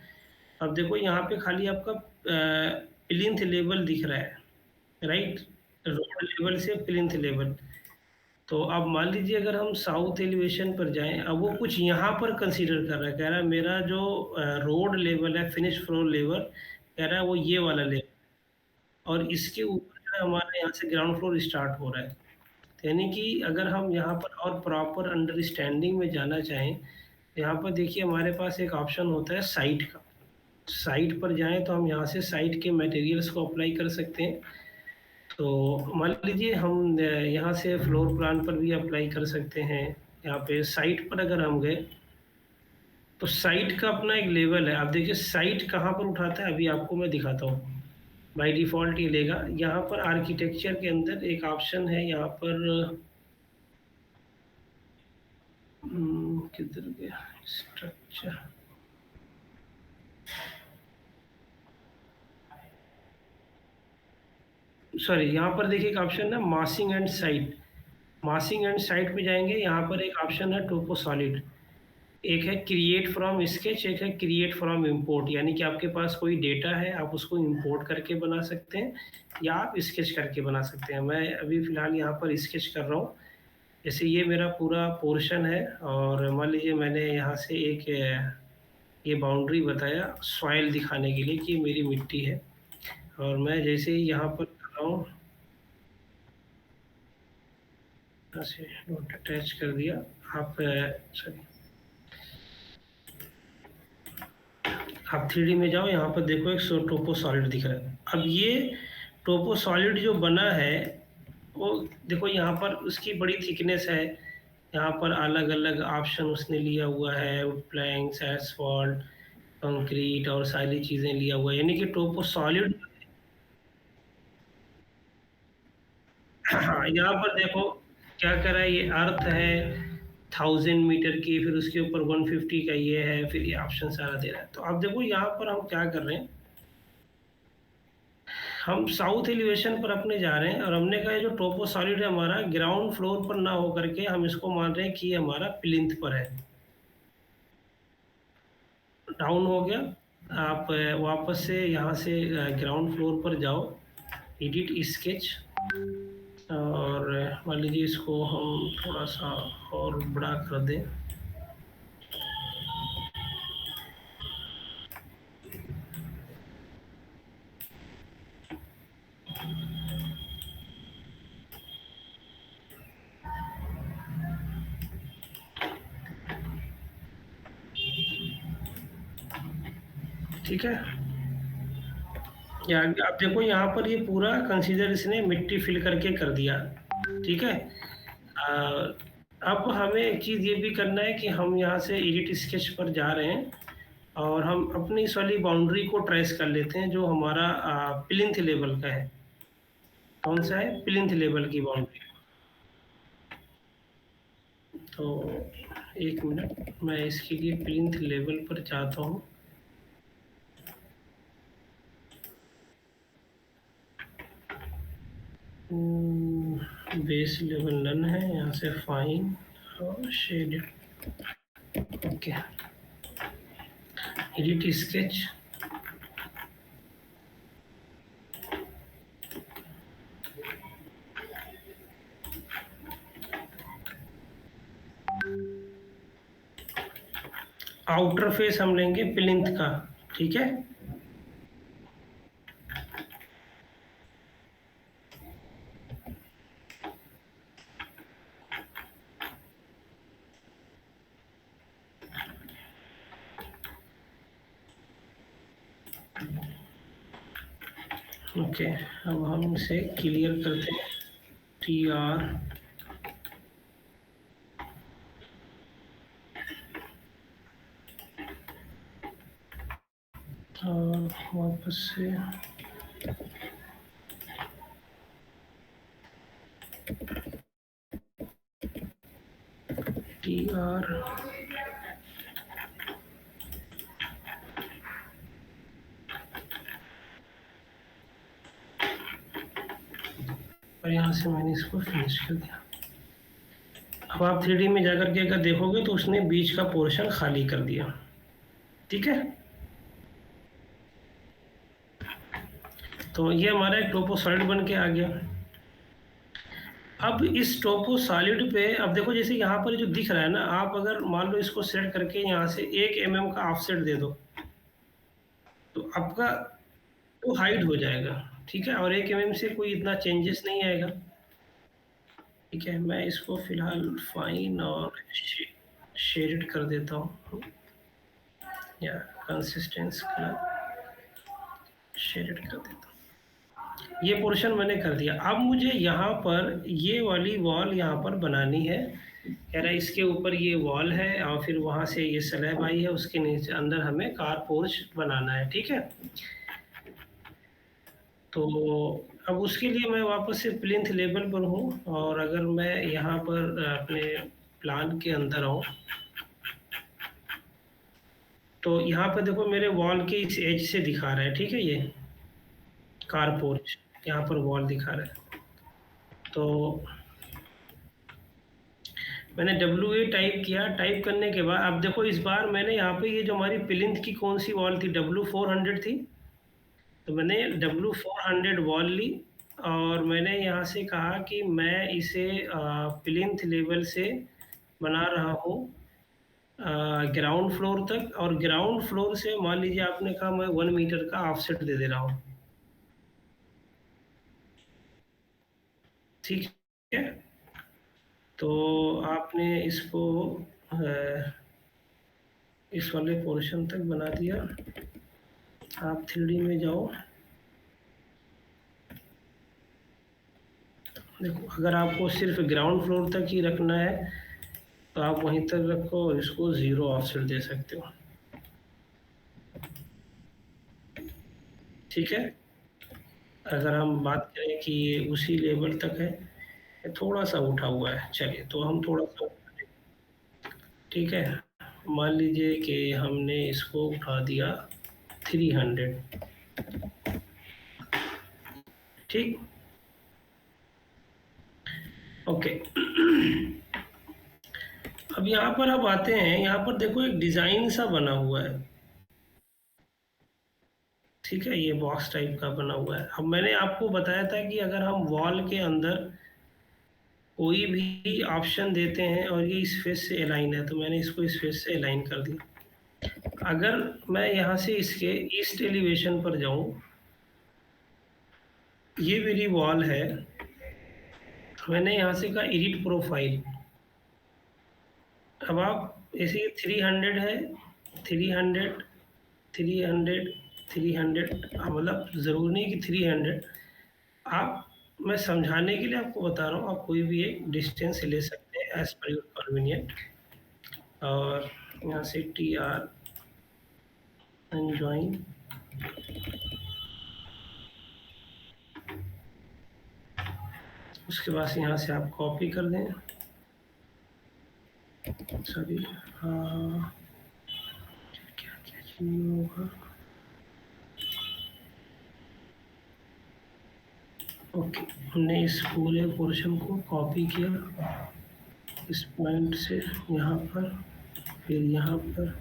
अब देखो यहाँ पे खाली आपका प्लिंथ लेवल दिख रहा है, राइट? रोड लेवल से प्लिंथ लेवल। तो अब मान लीजिए अगर हम साउथ एलिवेशन पर जाएँ, अब वो कुछ यहाँ पर कंसीडर कर रहा है, कह रहा है मेरा जो रोड लेवल है, फिनिश फ्लोर लेवल, कह रहा है वो ये वाला लेवल, और इसके ऊपर जो है हमारे यहाँ से ग्राउंड फ्लोर स्टार्ट हो रहा है। तो यानी कि अगर हम यहाँ पर और प्रॉपर अंडरस्टैंडिंग में जाना चाहें, तो यहाँ पर देखिए हमारे पास एक ऑप्शन होता है साइट का। साइट पर जाएँ तो हम यहाँ से साइट के मटेरियल्स को अप्लाई कर सकते हैं। तो मान लीजिए हम यहाँ से फ्लोर प्लान पर भी अप्लाई कर सकते हैं। यहाँ पे साइट पर अगर हम गए, तो साइट का अपना एक लेवल है। आप देखिए साइट कहाँ पर उठाता है, अभी आपको मैं दिखाता हूँ। बाय डिफ़ॉल्ट ये लेगा। यहाँ पर आर्किटेक्चर के अंदर एक ऑप्शन है, यहाँ पर किधर गया स्ट्रक्चर, सॉरी, यहाँ पर देखिए एक ऑप्शन है मासिंग एंड साइट। मासिंग एंड साइट पे जाएँगे, यहाँ पर एक ऑप्शन है टोपो सॉलिड। एक है क्रिएट फ्रॉम स्केच, एक है क्रिएट फ्रॉम इंपोर्ट, यानी कि आपके पास कोई डेटा है, आप उसको इंपोर्ट करके बना सकते हैं या आप स्केच करके बना सकते हैं। मैं अभी फ़िलहाल यहाँ पर स्केच कर रहा हूँ। जैसे ये मेरा पूरा पोर्शन है और मान लीजिए मैंने यहाँ से एक ये बाउंड्री बताया सॉइल दिखाने के लिए कि मेरी मिट्टी है और मैं जैसे ही यहाँ पर कर रहा हूँ, यहाँ से डॉट अटैच कर दिया। आप सॉरी, आप 3D में जाओ, यहाँ पर देखो एक टोपो सॉलिड दिख रहा है। अब ये टोपो सॉलिड जो बना है वो देखो यहाँ पर उसकी बड़ी थिकनेस है। यहाँ पर अलग-अलग ऑप्शन उसने लिया हुआ है, प्लैंक्स, एस्फॉल्ट, कंक्रीट और सारी चीज़ें लिया हुआ है। यानी कि टोपो सॉलिड हाँ, यहाँ पर देखो क्या करा है, ये अर्थ है 1000 मीटर की, फिर उसके ऊपर 150 का ये है, फिर ये ऑप्शन सारा दे रहा है। तो अब देखो यहाँ पर हम क्या कर रहे हैं, हम साउथ एलिवेशन पर अपने जा रहे हैं और हमने कहा है जो टोपो सॉलिड है हमारा ग्राउंड फ्लोर पर ना हो करके हम इसको मान रहे हैं कि ये हमारा प्लिंथ पर है। डाउन हो गया। आप वापस से यहाँ से ग्राउंड फ्लोर पर जाओ, एडिट स्केच और मान लीजिए इसको हम थोड़ा सा और बड़ा कर दें। ठीक है, या आप देखो यहाँ पर ये पूरा कंसीडर इसने मिट्टी फिल करके कर दिया। ठीक है, अ, अब हमें एक चीज़ ये भी करना है कि हम यहाँ से एडिट स्केच पर जा रहे हैं और हम अपनी इस वाली बाउंड्री को ट्रेस कर लेते हैं जो हमारा प्लिंथ लेवल का है। कौन सा है? प्लिंथ लेवल की बाउंड्री। तो एक मिनट, मैं इसके लिए प्लिंथ लेवल पर जाता हूँ। बेस लेवल नन है, यहाँ से फाइन और shaded. Okay, edit sketch. Outer face हम लेंगे प्लिंथ का। ठीक है, ओके। अब हम इसे क्लियर करते हैं, TR और वापस से TR और यहाँ से मैंने इसको फिनिश कर दिया। अब आप 3D में जाकर के अगर देखोगे तो उसने बीच का पोर्शन खाली कर दिया। ठीक है, तो ये हमारा एक टोपो सॉलिड बन के आ गया। अब इस टोपो सॉलिड पे अब देखो जैसे यहाँ पर जो दिख रहा है ना, आप अगर मान लो इसको सेट करके यहाँ से 1 mm का ऑफसेट दे दो तो आपका वो हाइड हो जाएगा। ठीक है, और 1 mm से कोई इतना चेंजेस नहीं आएगा। ठीक है, मैं इसको फिलहाल फाइन और शेडेड कर देता हूँ या कंसिस्टेंस कलर शेडेड कर देता हूँ। ये पोर्शन मैंने कर दिया। अब मुझे यहाँ पर ये वाली वॉल यहाँ पर बनानी है। कह रहा है इसके ऊपर ये वॉल है और फिर वहाँ से ये स्लैब आई है, उसके नीचे अंदर हमें कार पोर्च बनाना है। ठीक है, तो अब उसके लिए मैं वापस से प्लिंथ लेवल पर हूँ और अगर मैं यहाँ पर अपने प्लान के अंदर आऊँ तो यहाँ पर देखो मेरे वॉल के इस एज से दिखा रहा है। ठीक है, ये कार पोर्च यहाँ पर वॉल दिखा रहा है। तो मैंने WA टाइप किया, टाइप करने के बाद अब देखो इस बार मैंने यहाँ पे ये जो हमारी प्लिंथ की कौन-सी वॉल थी, W400 थी, तो मैंने W400 वॉल ली और मैंने यहाँ से कहा कि मैं इसे प्लिंथ लेवल से बना रहा हूँ ग्राउंड फ्लोर तक, और ग्राउंड फ्लोर से मान लीजिए आपने कहा मैं 1 मीटर का ऑफसेट दे रहा हूँ। ठीक है? तो आपने इसको इस वाले पोर्शन तक बना दिया। आप 3D में जाओ। देखो अगर आपको सिर्फ ग्राउंड फ्लोर तक ही रखना है तो आप वहीं तक रखो और इसको 0 ऑफसेट दे सकते हो। ठीक है? अगर हम बात करें कि ये उसी लेवल तक है, ये थोड़ा सा उठा हुआ है, चलिए तो हम थोड़ा सा, ठीक है, मान लीजिए कि हमने इसको उठा दिया 300। ठीक, ओके। अब यहाँ पर आप आते हैं, यहाँ पर देखो एक डिजाइन सा बना हुआ है। ठीक है, ये बॉक्स टाइप का बना हुआ है। अब मैंने आपको बताया था कि अगर हम वॉल के अंदर कोई भी ऑप्शन देते हैं और ये इस फेस से अलाइन है, तो मैंने इसको इस फेस से अलाइन कर दिया। अगर मैं यहाँ से इसके ईस्ट एलिवेशन पर जाऊँ, ये मेरी वॉल है, मैंने यहाँ से कहा एडिट प्रोफाइल। अब आप ऐसे 300 है, 300, 300, 300, मतलब ज़रूरी नहीं कि 300, आप, मैं समझाने के लिए आपको बता रहा हूँ, आप कोई भी एक डिस्टेंस ले सकते हैं एज पर योर कन्वीनियंट। और यहाँ से TR एंड ज्वाइन, उसके बाद यहाँ से आप कॉपी कर दें। सॉरी, क्या क्या चाहिए होगा। ओके, हमने इस पूरे पोर्शन को कॉपी किया इस पॉइंट से यहाँ पर, फिर यहाँ पर,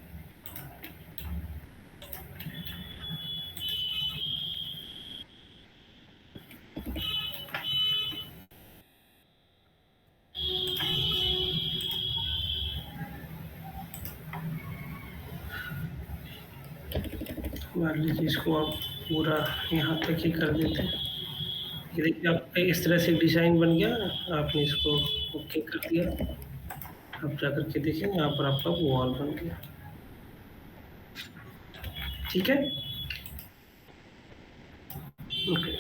मान लीजिए इसको आप पूरा यहाँ तक ही कर देते हैं। ये देखिए आपका इस तरह से डिज़ाइन बन गया, आपने इसको ओके कर दिया। अब जा कर के देखिए यहाँ पर आपका वॉल बन गया। ठीक है, ओके।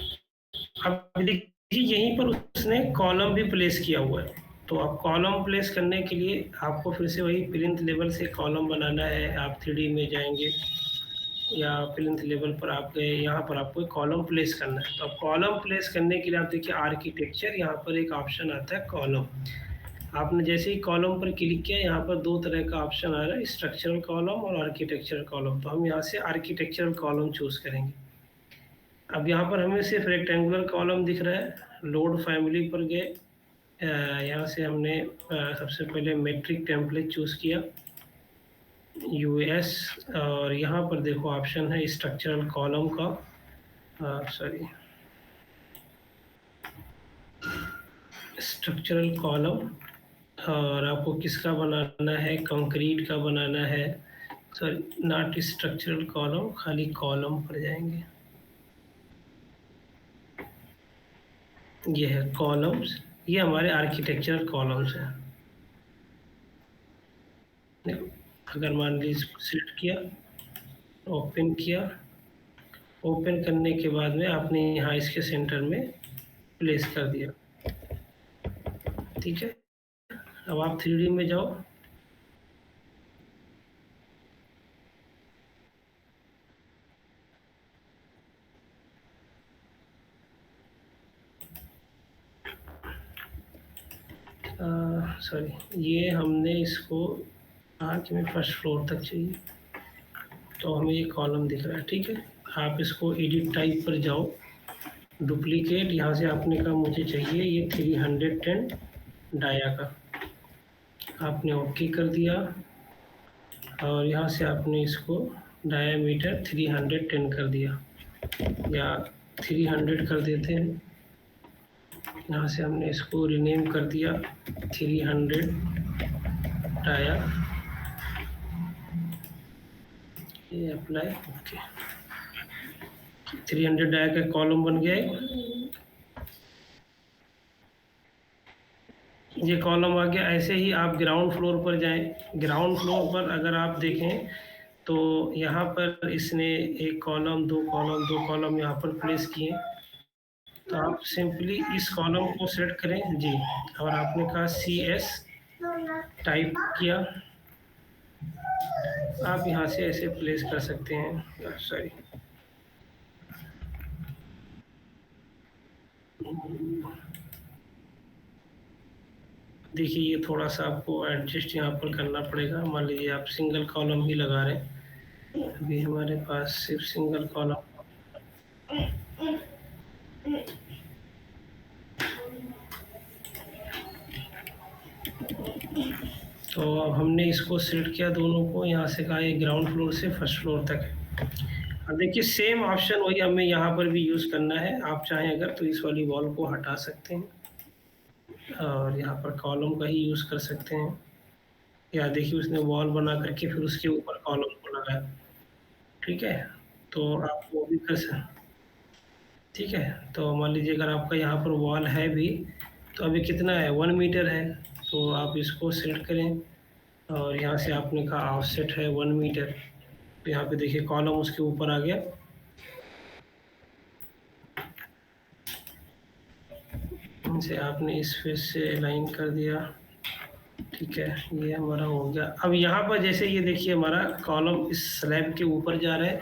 अब देखिए यहीं पर उसने कॉलम भी प्लेस किया हुआ है, तो आप कॉलम प्लेस करने के लिए आपको फिर से वही प्लिंथ लेवल से कॉलम बनाना है। आप 3D में जाएंगे या प्लिंथ लेवल पर आप गए, यहाँ पर आपको एक कॉलम प्लेस करना है। तो अब कॉलम प्लेस करने के लिए आप देखिए आर्किटेक्चर, यहाँ पर एक ऑप्शन आता है कॉलम। आपने जैसे ही कॉलम पर क्लिक किया, यहाँ पर 2 तरह का ऑप्शन आ रहा है, स्ट्रक्चरल कॉलम और आर्किटेक्चरल कॉलम। तो हम यहाँ से आर्किटेक्चरल कॉलम चूज़ करेंगे। अब यहाँ पर हमें सिर्फ रेक्टेंगुलर कॉलम दिख रहा है। लोड फैमिली पर गए, यहाँ से हमने सबसे पहले मेट्रिक टेम्पलेट चूज़ किया US, और यहाँ पर देखो ऑप्शन है स्ट्रक्चरल कॉलम का, सॉरी, स्ट्रक्चरल कॉलम। और आपको किसका बनाना है, कंक्रीट का बनाना है, सॉरी नॉट स्ट्रक्चरल कॉलम, खाली कॉलम पर जाएंगे। ये है कॉलम्स, ये हमारे आर्किटेक्चरल कॉलम्स हैं। देखो, अगर मान लीजिए इसको सिलेक्ट किया, ओपन किया, ओपन करने के बाद में आपने यहाँ इसके सेंटर में प्लेस कर दिया। ठीक है, अब आप 3D में जाओ, सॉरी, ये हमने इसको कहा कि हमें फर्स्ट फ्लोर तक चाहिए, तो हमें ये कॉलम दिख रहा है। ठीक है, आप इसको एडिट टाइप पर जाओ, डुप्लीकेट, यहाँ से आपने कहा मुझे चाहिए ये 310 डाया का, आपने ओके कर दिया और यहाँ से आपने इसको डायामीटर 310 कर दिया या 300 कर देते हैं। यहाँ से हमने इसको रीनेम कर दिया 300 डाया, ये अप्लाई ओके। 300 डाया का कॉलम बन गया है, ये कॉलम आ गया। ऐसे ही आप ग्राउंड फ्लोर पर जाएं। ग्राउंड फ्लोर पर अगर आप देखें तो यहाँ पर इसने एक कॉलम, दो कॉलम यहाँ पर प्लेस किए। तो आप सिंपली इस कॉलम को सेलेक्ट करें जी, और आपने कहा CS टाइप किया, आप यहाँ से ऐसे प्लेस कर सकते हैं। सॉरी, देखिए ये थोड़ा सा आपको एडजस्ट यहाँ पर करना पड़ेगा। मान लीजिए आप सिंगल कॉलम ही लगा रहे हैं, अभी हमारे पास सिर्फ सिंगल कॉलम। तो अब हमने इसको सेलेक्ट किया दोनों को, यहाँ से कहा ये ग्राउंड फ्लोर से फर्स्ट फ्लोर तक है। अब देखिए सेम ऑप्शन वही हमें यहाँ पर भी यूज़ करना है। आप चाहें अगर तो इस वाली वॉल को हटा सकते हैं और यहाँ पर कॉलम का ही यूज़ कर सकते हैं, या देखिए उसने वॉल बना करके फिर उसके ऊपर कॉलम को लगाया। ठीक है, तो आप वो भी कर सकते। ठीक है, तो मान लीजिए अगर आपका यहाँ पर वॉल है भी, तो अभी कितना है 1 मीटर है, तो आप इसको सेलेक्ट करें और यहाँ से आपने कहा ऑफसेट है 1 मीटर। तो यहाँ पे देखिए कॉलम उसके ऊपर आ गया। इनसे आपने इस फेस से अलाइन कर दिया। ठीक है, ये हमारा हो गया। अब यहाँ पर जैसे ये देखिए हमारा कॉलम इस स्लैब के ऊपर जा रहा है,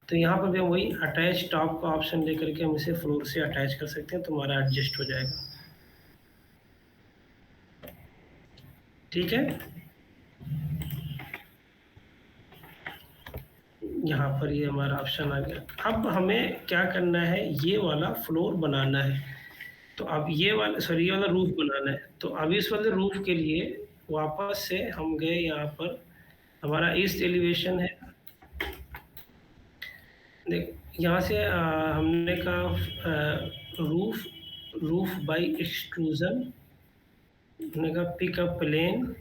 तो यहाँ पर भी हम वही अटैच टॉप का ऑप्शन लेकर के हम इसे फ्लोर से अटैच कर सकते हैं, तो हमारा एडजस्ट हो जाएगा। ठीक है, यहाँ पर ये हमारा ऑप्शन आ गया। अब हमें क्या करना है, ये वाला फ्लोर बनाना है। तो अब ये वाला, सॉरी, ये वाला रूफ बनाना है। तो अब इस वाले रूफ के लिए वापस से हम गए, यहाँ पर हमारा ईस्ट एलिवेशन है। देख यहाँ से हमने कहा रूफ बाय एक्सट्रूजन, हमने कहा पिक अप प्लेन,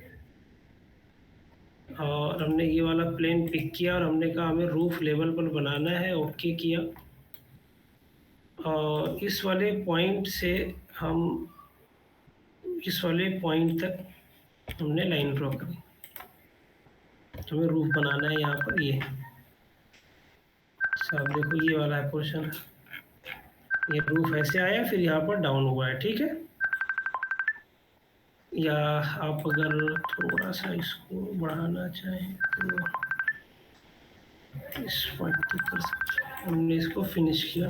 और हमने ये वाला प्लेन पिक किया और हमने कहा हमें रूफ लेवल पर बनाना है, ओके किया। और इस वाले पॉइंट से हम इस वाले पॉइंट तक हमने लाइन ड्रॉ करी, हमें रूफ बनाना है यहाँ पर। ये सब देखो ये वाला है पोर्शन, ये रूफ ऐसे आया फिर यहाँ पर डाउन हुआ है। ठीक है, या आप अगर थोड़ा सा इसको बढ़ाना चाहें तो इस पॉइंट तक कर सकते हैं। हमने इसको फिनिश किया।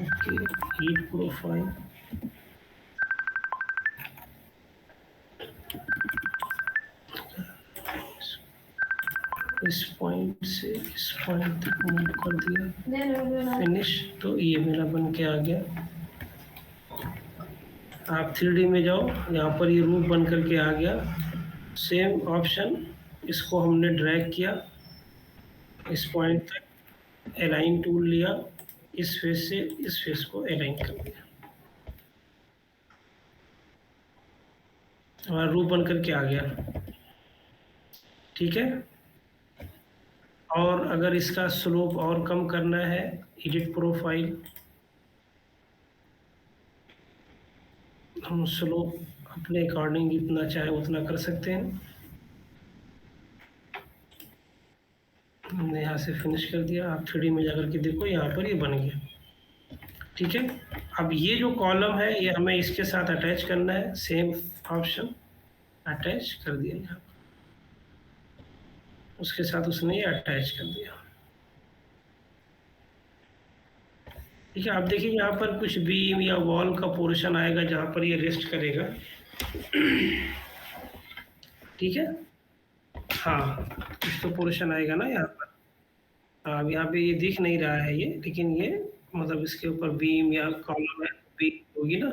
ओके, हीट प्रोफाइल, इस पॉइंट से इस पॉइंट तक मूव कर दिया, फिनिश। तो ये मेरा बन के आ गया। आप 3D में जाओ, यहाँ पर ये रूफ बन करके आ गया। सेम ऑप्शन, इसको हमने ड्रैग किया इस पॉइंट तक, अलाइन टूल लिया, इस फेस से इस फेस को अलाइन कर दिया, हमारा रूफ बन करके आ गया। ठीक है, और अगर इसका स्लोप और कम करना है, एडिट प्रोफाइल, हम स्लोप अपने अकॉर्डिंग जितना चाहे उतना कर सकते हैं। हमने यहाँ से फिनिश कर दिया। आप 3D में जाकर के देखो, यहाँ पर ये बन गया। ठीक है, अब ये जो कॉलम है ये हमें इसके साथ अटैच करना है। सेम ऑप्शन, अटैच कर दिया यहाँ पर, उसके साथ उसने ये अटैच कर दिया। ठीक है, आप देखिए यहाँ पर कुछ बीम या वॉल का पोर्शन आएगा जहाँ पर ये रेस्ट करेगा। ठीक है, हाँ, कुछ तो पोर्शन आएगा ना यहाँ पर। हाँ, अब यहाँ पे ये दिख नहीं रहा है ये, लेकिन ये मतलब इसके ऊपर बीम या कॉलम है, बीम होगी ना?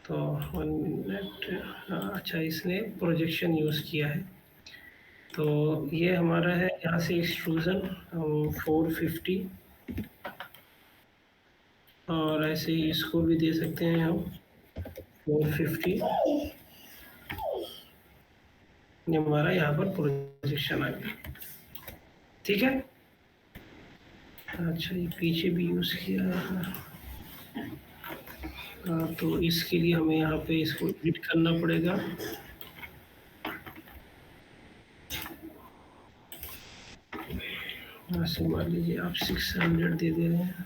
तो 1 मिनट, अच्छा इसने प्रोजेक्शन यूज़ किया है। तो ये हमारा है यहाँ से एक्सट्रूज़न 450, और ऐसे ही इसको भी दे सकते हैं हम 450। ये हमारा यहाँ पर प्रोजेक्शन आ गया, ठीक है? अच्छा, ये पीछे भी यूज़ किया है। तो इसके लिए हमें यहाँ पे इसको एडिट करना पड़ेगा। यहाँ से मान लीजिए आप 600 दे दे रहे हैं।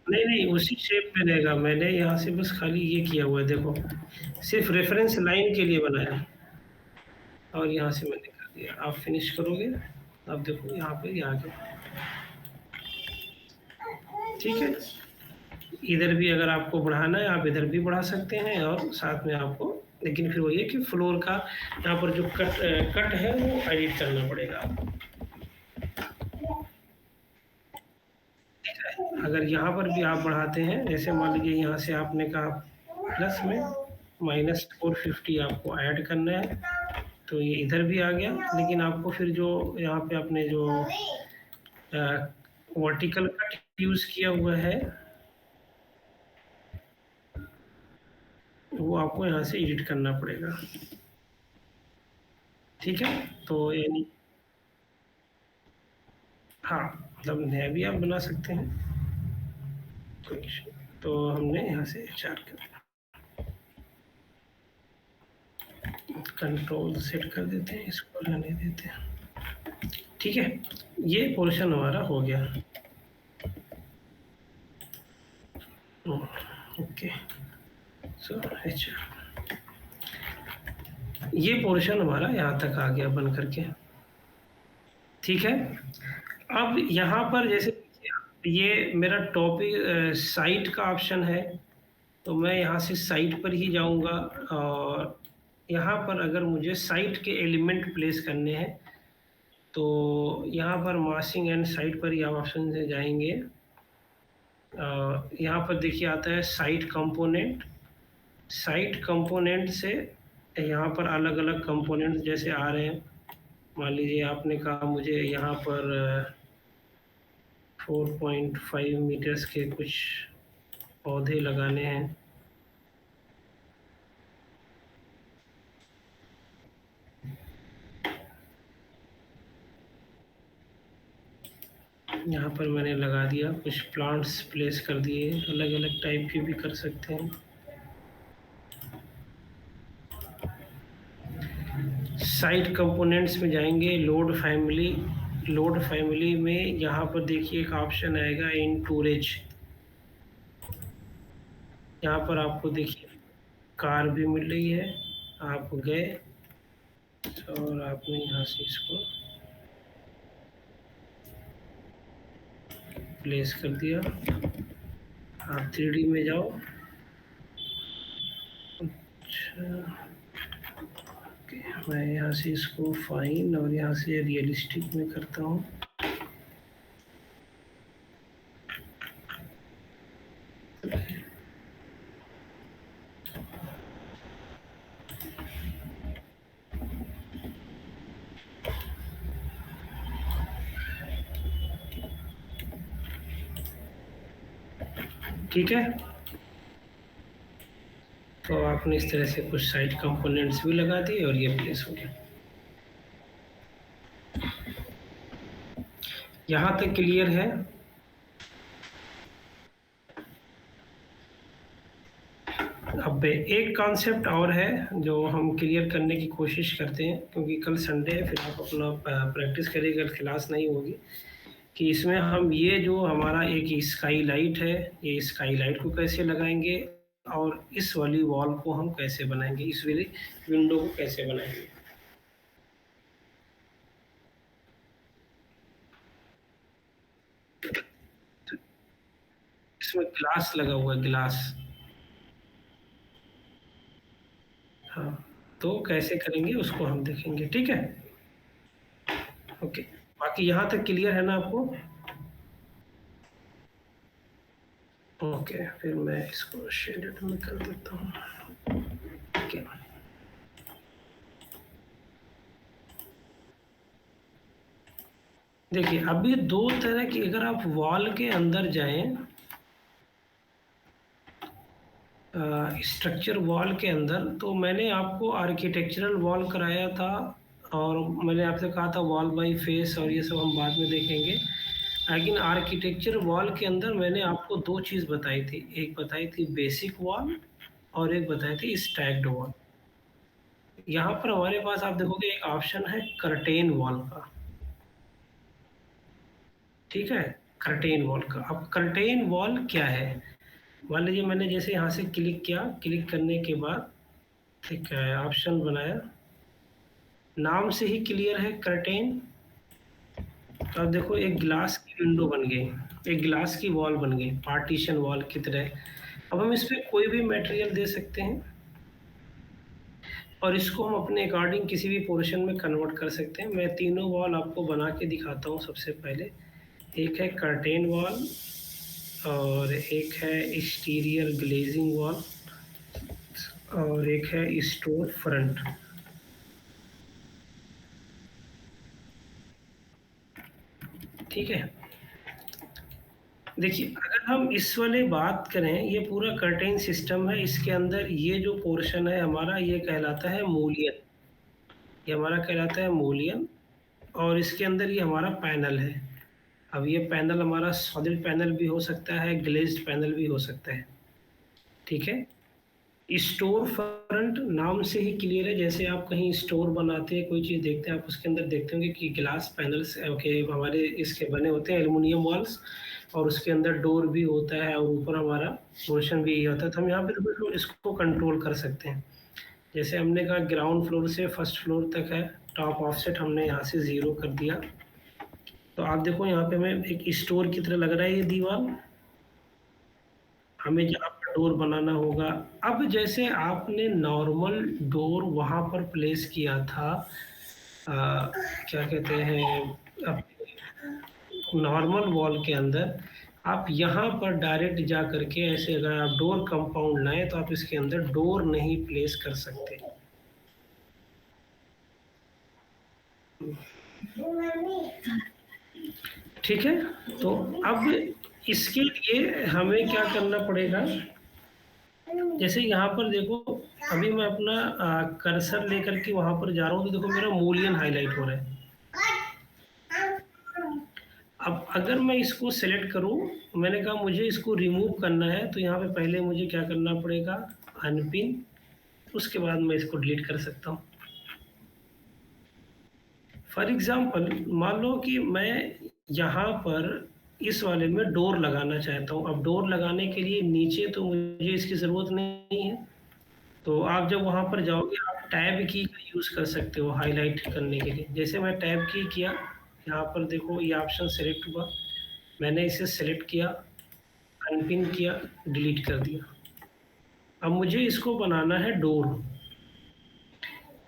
नहीं नहीं, उसी शेप में रहेगा। मैंने यहाँ से बस खाली ये किया हुआ है, देखो, सिर्फ रेफरेंस लाइन के लिए बनाया है, और यहाँ से मैंने कर दिया। आप फिनिश करोगे, अब देखो यहाँ पे ये आ गया, ठीक है? इधर भी अगर आपको बढ़ाना है, आप इधर भी बढ़ा सकते हैं, और साथ में आपको, लेकिन फिर वही है कि फ्लोर का यहाँ पर जो कट है वो एडिट करना पड़ेगा आपको, ठीक है? अगर यहाँ पर भी आप बढ़ाते हैं, जैसे मान लीजिए यहाँ से आपने कहा प्लस में -450 आपको ऐड करना है, तो ये इधर भी आ गया। लेकिन आपको फिर जो यहाँ पे आपने जो वर्टिकल कट यूज़ किया हुआ है, वो आपको यहाँ से एडिट करना पड़ेगा, ठीक है? तो यानी हाँ, मतलब नया भी आप बना सकते हैं, कोई इशू नहीं। तो हमने यहाँ से 4 कर कंट्रोल सेट कर देते हैं, इसको रहने देते हैं, ठीक है? ये पोर्शन हमारा हो गया। ओके, सो अच्छा, ये पोर्शन हमारा यहाँ तक आ गया बन करके, ठीक है? अब यहाँ पर जैसे ये मेरा टॉपिक साइट का ऑप्शन है, तो मैं यहाँ से साइट पर ही जाऊँगा, और यहाँ पर अगर मुझे साइट के एलिमेंट प्लेस करने हैं, तो यहाँ पर मासिंग एंड साइट पर ही आप ऑप्शन से जाएंगे। यहाँ पर देखिए आता है साइट कंपोनेंट। साइट कंपोनेंट से यहाँ पर अलग अलग कंपोनेंट जैसे आ रहे हैं। मान लीजिए आपने कहा मुझे यहाँ पर 4.5 मीटर्स के कुछ पौधे लगाने हैं, यहाँ पर मैंने लगा दिया, कुछ प्लांट्स प्लेस कर दिए, अलग अलग टाइप के भी कर सकते हैं। साइट कंपोनेंट्स में जाएंगे, लोड फैमिली में यहाँ पर देखिए एक ऑप्शन आएगा इंटूरेज। यहाँ पर आपको देखिए कार भी मिल रही है, आप गए और आपने यहाँ से इसको प्लेस कर दिया। आप 3D में जाओ, अच्छा, मैं यहाँ से इसको फाइन और यहाँ से रियलिस्टिक में करता हूँ। ठीक है, तो आपने इस तरह से कुछ साइड कंपोनेंट्स भी लगा दिए और ये प्लेस हो गया। यहाँ तक क्लियर है? अब एक कॉन्सेप्ट और है जो हम क्लियर करने की कोशिश करते हैं, क्योंकि कल संडे है, फिर आप अपना प्रैक्टिस करिएगा, क्लास नहीं होगी, कि इसमें हम ये जो हमारा एक स्काई लाइट है, ये स्काई लाइट को कैसे लगाएंगे, और इस वाली वॉल को हम कैसे बनाएंगे, इस वाली विंडो को कैसे बनाएंगे। इसमें ग्लास लगा हुआ है, ग्लास। हाँ, तो कैसे करेंगे उसको हम देखेंगे, ठीक है? ओके, बाकी यहाँ तक क्लियर है ना आपको? ओके, फिर मैं इसको शेडेड में कर देता हूँ। ओके। देखिए, अभी 2 तरह की, अगर आप वॉल के अंदर जाएँ, स्ट्रक्चर वॉल के अंदर, तो मैंने आपको आर्किटेक्चरल वॉल कराया था और मैंने आपसे कहा था वॉल बाय फेस और ये सब हम बाद में देखेंगे। लेकिन आर्किटेक्चर वॉल के अंदर मैंने आपको 2 चीज़ बताई थी। एक बताई थी बेसिक वॉल और एक बताई थी स्टैक्ड वॉल। यहाँ पर हमारे पास आप देखोगे एक ऑप्शन है कर्टेन वॉल का, ठीक है? कर्टेन वॉल का। अब कर्टेन वॉल क्या है? मान लीजिए मैंने जैसे यहाँ से क्लिक किया, क्लिक करने के बाद एक ऑप्शन बनाया, नाम से ही क्लियर है कर्टेन। अब देखो एक ग्लास की विंडो बन गई, एक ग्लास की वॉल बन गई, पार्टीशन वॉल की तरह। अब हम इसपे कोई भी मटेरियल दे सकते हैं और इसको हम अपने अकॉर्डिंग किसी भी पोर्शन में कन्वर्ट कर सकते हैं। मैं तीनों वॉल आपको बना के दिखाता हूँ सबसे पहले। एक है कर्टेन वॉल और एक है एक्सटीरियर ग्लेजिंग वॉल और एक है स्टोर फ्रंट। ठीक है? देखिए, अगर हम इस वाले बात करें, ये पूरा कर्टेन सिस्टम है, इसके अंदर ये जो पोर्शन है हमारा, ये कहलाता है मूलियन। ये हमारा कहलाता है मूलियन और इसके अंदर ये हमारा पैनल है। अब ये पैनल हमारा सॉलिड पैनल भी हो सकता है, ग्लेज्ड पैनल भी हो सकता है, ठीक है? स्टोर फ्रंट नाम से ही क्लियर है, जैसे आप कहीं स्टोर बनाते हैं, कोई चीज़ देखते हैं, आप उसके अंदर देखते होंगे कि ग्लास पैनल्स के हमारे इसके बने होते हैं, एल्युमिनियम वॉल्स, और उसके अंदर डोर भी होता है और ऊपर हमारा पोर्शन भी ये होता है। तो हम यहाँ पे देखो इसको कंट्रोल कर सकते हैं। जैसे हमने कहा ग्राउंड फ्लोर से फर्स्ट फ्लोर तक है, टॉप ऑफसेट हमने यहाँ से 0 कर दिया। तो आप देखो यहाँ पे हमें एक स्टोर की तरह लग रहा है ये दीवार। हमें जहाँ पर डोर बनाना होगा, अब जैसे आपने नॉर्मल डोर वहाँ पर प्लेस किया था, क्या कहते हैं, नॉर्मल वॉल के अंदर, आप यहाँ पर डायरेक्ट जा करके ऐसे अगर आप डोर कंपाउंड लाएँ तो आप इसके अंदर डोर नहीं प्लेस कर सकते। ठीक है? तो अब इसके लिए हमें क्या करना पड़ेगा? जैसे यहाँ पर देखो, अभी मैं अपना कर्सर लेकर के वहाँ पर जा रहा हूँ, तो देखो मेरा मूलियन हाइलाइट हो रहा है। अब अगर मैं इसको सेलेक्ट करूँ, मैंने कहा मुझे इसको रिमूव करना है, तो यहाँ पे पहले मुझे क्या करना पड़ेगा? अनपिन, उसके बाद मैं इसको डिलीट कर सकता हूँ। फॉर एग्ज़ाम्पल मान लो कि मैं यहाँ पर इस वाले में डोर लगाना चाहता हूँ। अब डोर लगाने के लिए नीचे तो मुझे इसकी ज़रूरत नहीं है। तो आप जब वहाँ पर जाओगे, आप टैब की का यूज़ कर सकते हो हाइलाइट करने के लिए। जैसे मैं टैब की किया, यहाँ पर देखो ये ऑप्शन सेलेक्ट हुआ, मैंने इसे सेलेक्ट किया, अनपिन किया, डिलीट कर दिया। अब मुझे इसको बनाना है डोर।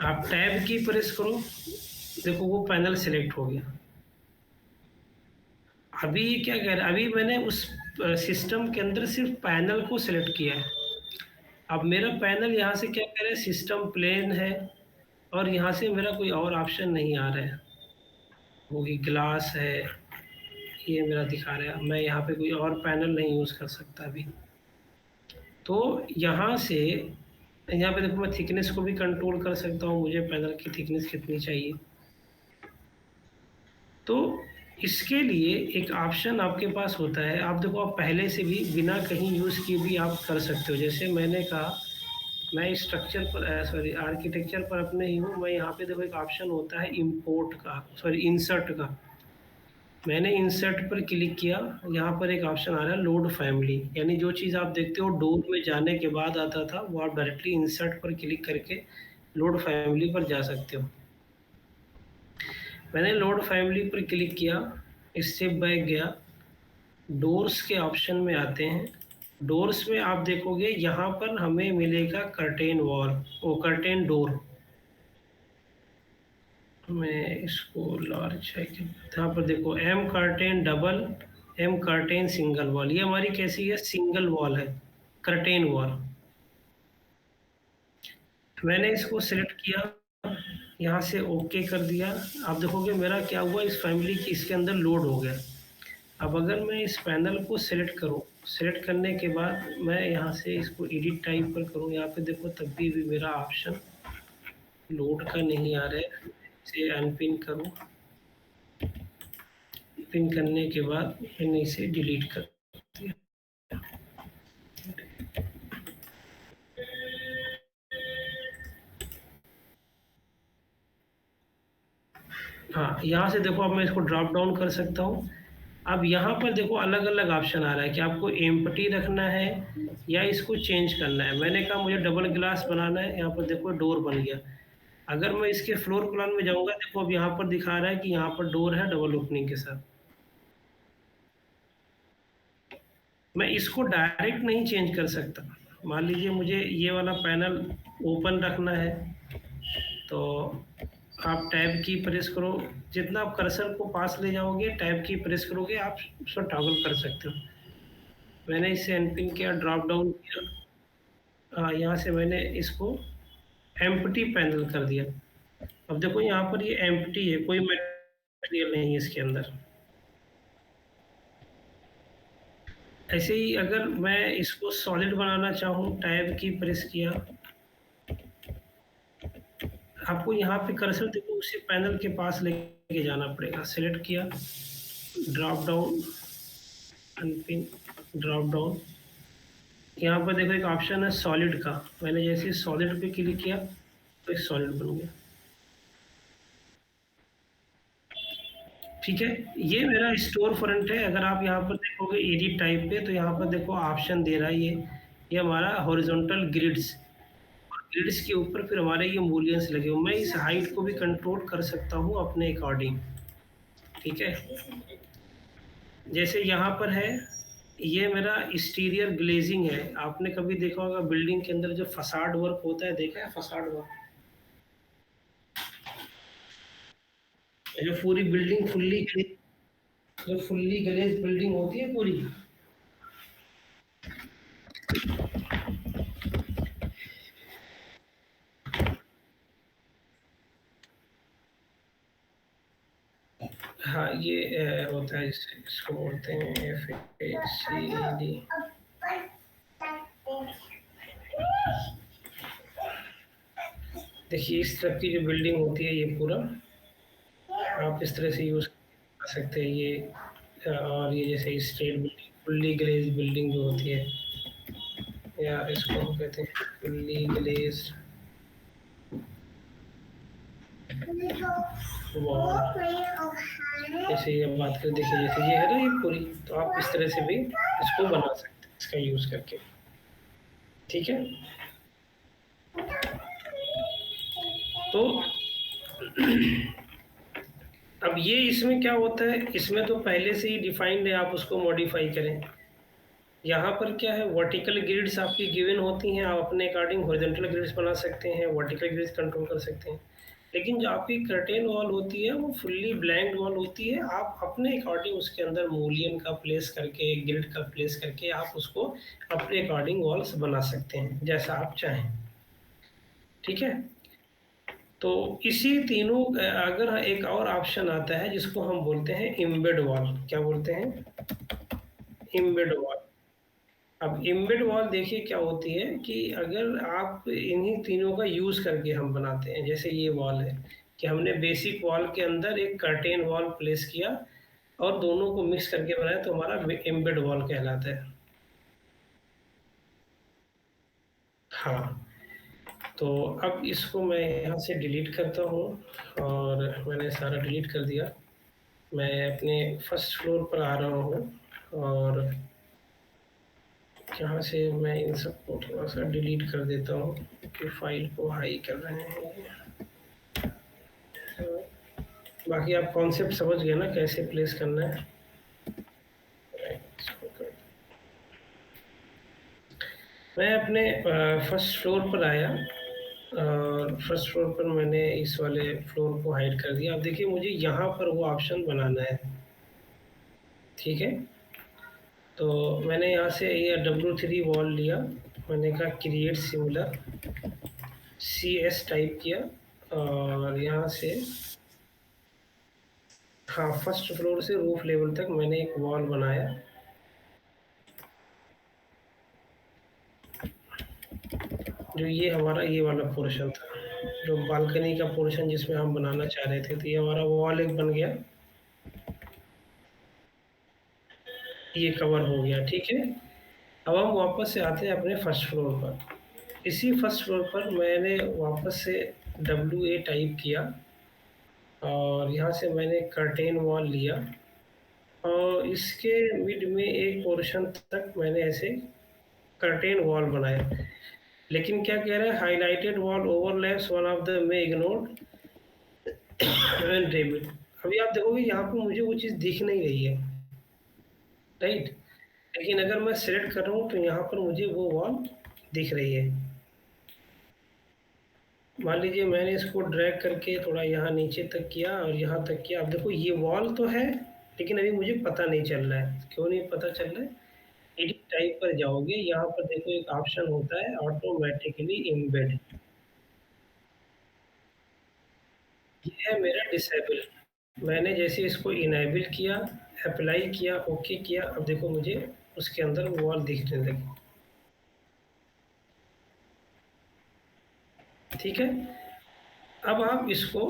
आप टैब की प्रेस करो, देखो वो पैनल सेलेक्ट हो गया। अभी ये क्या कह रहा है? अभी मैंने उस सिस्टम के अंदर सिर्फ पैनल को सेलेक्ट किया है। अब मेरा पैनल यहाँ से क्या कह रहा है? सिस्टम प्लेन है और यहाँ से मेरा कोई और ऑप्शन नहीं आ रहा है। वो कि ग्लास है, ये मेरा दिखा रहा है। मैं यहाँ पे कोई और पैनल नहीं यूज़ कर सकता अभी। तो यहाँ से, यहाँ पे देखो मैं थिकनेस को भी कंट्रोल कर सकता हूँ, मुझे पैनल की थिकनेस कितनी चाहिए। तो इसके लिए एक ऑप्शन आपके पास होता है, आप देखो आप पहले से भी बिना कहीं यूज़ किए भी आप कर सकते हो। जैसे मैंने कहा मैं स्ट्रक्चर पर सॉरी आर्किटेक्चर पर अपने ही हूँ, मैं यहाँ पे देखो एक ऑप्शन होता है इम्पोर्ट का, सॉरी इंसर्ट का। मैंने इंसर्ट पर क्लिक किया, यहाँ पर एक ऑप्शन आ रहा है लोड फैमिली, यानी जो चीज़ आप देखते हो डोर में जाने के बाद आता था, वो आप डायरेक्टली इंसर्ट पर क्लिक करके लोड फैमिली पर जा सकते हो। मैंने लोड फैमिली पर क्लिक किया, स्टेप बैक गया, डोर्स के ऑप्शन में आते हैं, डोर्स में आप देखोगे यहाँ पर हमें मिलेगा कर्टेन वॉल, वो कर्टेन डोर। मैं इसको लार्ज है कि यहाँ पर देखो M curtain double, M curtain single wall. ये हमारी कैसी है? सिंगल वॉल है, कर्टेन वॉल। मैंने इसको सेलेक्ट किया, यहाँ से ओके कर दिया। आप देखोगे मेरा क्या हुआ, इस फैमिली की इसके अंदर लोड हो गया। अब अगर मैं इस पैनल को सेलेक्ट करूँ, सेलेक्ट करने के बाद मैं यहाँ से इसको एडिट टाइप पर करूँ, यहाँ पे देखो तब भी मेरा ऑप्शन लोड का नहीं आ रहा है। इसे अनपिन करूँ, पिन करने के बाद मैंने इसे डिलीट कर दिया। हाँ, यहाँ से देखो अब मैं इसको ड्रॉप डाउन कर सकता हूँ। अब यहाँ पर देखो अलग अलग ऑप्शन आ रहा है कि आपको एम्प्टी रखना है या इसको चेंज करना है। मैंने कहा मुझे डबल ग्लास बनाना है, यहाँ पर देखो डोर बन गया। अगर मैं इसके फ्लोर प्लान में जाऊंगा, देखो अब यहाँ पर दिखा रहा है कि यहाँ पर डोर है डबल ओपनिंग के साथ। मैं इसको डायरेक्ट नहीं चेंज कर सकता। मान लीजिए मुझे ये वाला पैनल ओपन रखना है, तो आप टैब की प्रेस करो, जितना आप कर्सर को पास ले जाओगे टैब की प्रेस करोगे, आप उसको टॉगल कर सकते हो। मैंने इसे अनपिन किया, ड्रॉप डाउन किया, यहाँ से मैंने इसको एम्प्टी पैनल कर दिया। अब देखो यहाँ पर ये एम्प्टी है, कोई मटेरियल नहीं है इसके अंदर। ऐसे ही अगर मैं इसको सॉलिड बनाना चाहूँ, टैब की प्रेस किया, आपको यहाँ पे कर्सर देखो उसी पैनल के पास लेके जाना पड़ेगा। सेलेक्ट किया, drop down, unpin, drop down. यहाँ पर देखो एक ऑप्शन है सॉलिड का, मैंने जैसे सॉलिड पे क्लिक किया तो एक सॉलिड बन गया। ठीक है, ये मेरा स्टोर फ्रंट है। अगर आप यहाँ पर देखोगे एडिट टाइप पे, तो यहाँ पर देखो ऑप्शन दे रहा है ये हमारा हॉरिजॉन्टल ग्रिड्स, ग्रिड्स के ऊपर फिर हमारे ये मूलियंस लगे हुए। मैं इस हाइट को भी कंट्रोल कर सकता हूँ अपने अकॉर्डिंग। ठीक है, जैसे यहाँ पर है, ये मेरा एक्सटीरियर ग्लेजिंग है। आपने कभी देखा होगा बिल्डिंग के अंदर जो फसाड वर्क होता है, देखा है फसाड वर्क? जो पूरी बिल्डिंग जो फुल्ली ग्लेज बिल्डिंग होती है पूरी, हाँ ये होता है, इसको बोलते हैं FACAD। देखिए इस तरह की जो बिल्डिंग होती है, ये पूरा आप इस तरह से यूज़ कर सकते हैं ये। और ये जैसे straight building, fully glaze building जो होती है, या इसको हम कहते हैं फुल्ली ग्लेज्ड वॉल। जैसे ये बात करें, देखिए जैसे ये है ना ये पूरी, तो आप इस तरह से भी इसको बना सकते हैं इसका यूज़ करके। ठीक है, तो अब ये इसमें क्या होता है, इसमें तो पहले से ही डिफाइंड है, आप उसको मॉडिफाई करें। यहाँ पर क्या है, वर्टिकल ग्रिड्स आपकी गिवन होती हैं, आप अपने अकॉर्डिंग हॉरिजॉन्टल ग्रिड्स बना सकते हैं, वर्टिकल ग्रिड्स कंट्रोल कर सकते हैं। लेकिन जो आपकी कर्टेन वॉल होती है वो फुल्ली ब्लैंक वॉल होती है, आप अपने अकॉर्डिंग उसके अंदर मूलियन का प्लेस करके, ग्रिड का प्लेस करके आप उसको अपने अकॉर्डिंग वॉल्स बना सकते हैं जैसा आप चाहें। ठीक है, तो इसी तीनों अगर एक और ऑप्शन आता है जिसको हम बोलते हैं एम्बेड वॉल। क्या बोलते हैं? Embed wall. अब एम्बेड वॉल देखिए क्या होती है कि अगर आप इन्हीं तीनों का यूज़ करके हम बनाते हैं, जैसे ये वॉल है कि हमने बेसिक वॉल के अंदर एक कर्टेन वॉल प्लेस किया और दोनों को मिक्स करके बनाया, तो हमारा एम्बेड वॉल कहलाता है। हाँ, तो अब इसको मैं यहाँ से डिलीट करता हूँ, और मैंने सारा डिलीट कर दिया। मैं अपने फर्स्ट फ्लोर पर आ रहा हूँ, और यहाँ से मैं इन सबको थोड़ा सा डिलीट कर देता हूँ क्योंकि फाइल को हाई कर रहे हैं ये। बाकी आप कॉन्सेप्ट समझ गए ना कैसे प्लेस करना है। इसको कर मैं अपने फर्स्ट फ्लोर पर आया और फर्स्ट फ्लोर पर मैंने इस वाले फ्लोर को हाइड कर दिया। अब देखिए मुझे यहाँ पर वो ऑप्शन बनाना है, ठीक है? तो मैंने यहाँ से ये W3 वॉल लिया, मैंने कहा क्रिएट सिमिलर, CS टाइप किया और यहाँ से हाँ, फर्स्ट फ्लोर से रूफ लेवल तक मैंने एक वॉल बनाया। जो ये हमारा ये वाला पोर्शन था, जो बालकनी का पोर्शन जिसमें हम बनाना चाह रहे थे, तो ये हमारा वॉल एक बन गया, ये कवर हो गया, ठीक है? अब हम वापस से आते हैं अपने फर्स्ट फ्लोर पर। इसी फर्स्ट फ्लोर पर मैंने वापस से WA टाइप किया और यहाँ से मैंने कर्टेन वॉल लिया और इसके मिड में एक पोर्शन तक मैंने ऐसे कर्टेन वॉल बनाया। लेकिन क्या कह रहा है, highlighted wall overlaps one of the may ignored when drawing. अभी आप देखोगे यहाँ पे मुझे वो चीज़ दिख नहीं रही है, राइट? लेकिन अगर मैं सिलेक्ट कर रहा हूँ तो यहाँ पर मुझे वो वॉल दिख रही है। मान लीजिए मैंने इसको ड्रैग करके थोड़ा यहाँ नीचे तक किया और यहाँ तक किया। अब देखो ये वॉल तो है, लेकिन अभी मुझे पता नहीं चल रहा है। क्यों नहीं पता चल रहा है? एडिट टाइप पर जाओगे, यहाँ पर देखो एक ऑप्शन होता है ऑटोमेटिकली एम्बेड, ये है मेरा डिसेबल। मैंने जैसे इसको इनेबल किया, अप्लाई किया, ओके किया, अब देखो मुझे उसके अंदर वॉल दिखने लगी, ठीक है? अब आप इसको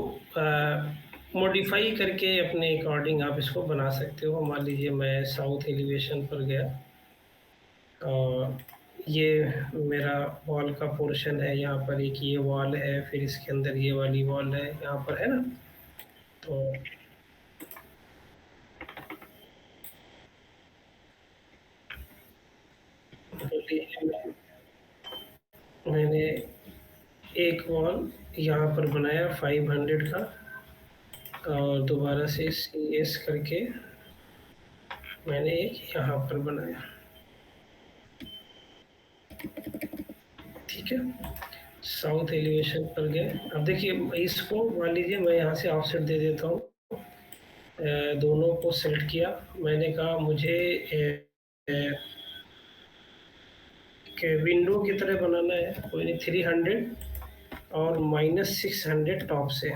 मॉडिफाई करके अपने अकॉर्डिंग आप इसको बना सकते हो। मान लीजिए मैं साउथ एलिवेशन पर गया और ये मेरा वॉल का पोर्शन है, यहाँ पर एक ये वॉल है, फिर इसके अंदर ये वाली वॉल है, यहाँ पर है ना? तो मैंने एक वॉल यहाँ पर बनाया 500 का और दोबारा से CS करके मैंने एक यहाँ पर बनाया, ठीक है? साउथ एलिवेशन पर गए। अब देखिए इसको मान लीजिए मैं यहाँ से ऑफसेट दे देता हूँ, दोनों को सेलेक्ट किया। मैंने कहा मुझे विंडो की तरह बनाना है, कोई नहीं, 300 और -600 टॉप से,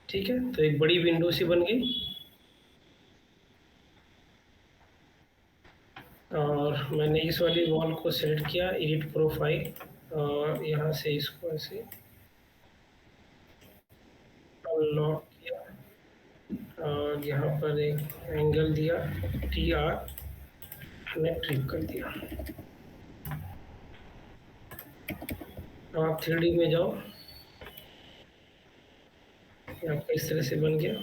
ठीक है? तो एक बड़ी विंडो सी बन गई और मैंने इस वाली वॉल को सेलेक्ट किया, एडिट प्रोफाइल और यहाँ से इसको ऐसे अनलॉक किया और यहाँ पर एक एंगल दिया, TR ने ट्रिम कर दिया। अब आप 3D में जाओ, ये आपका इस तरह से बन गया।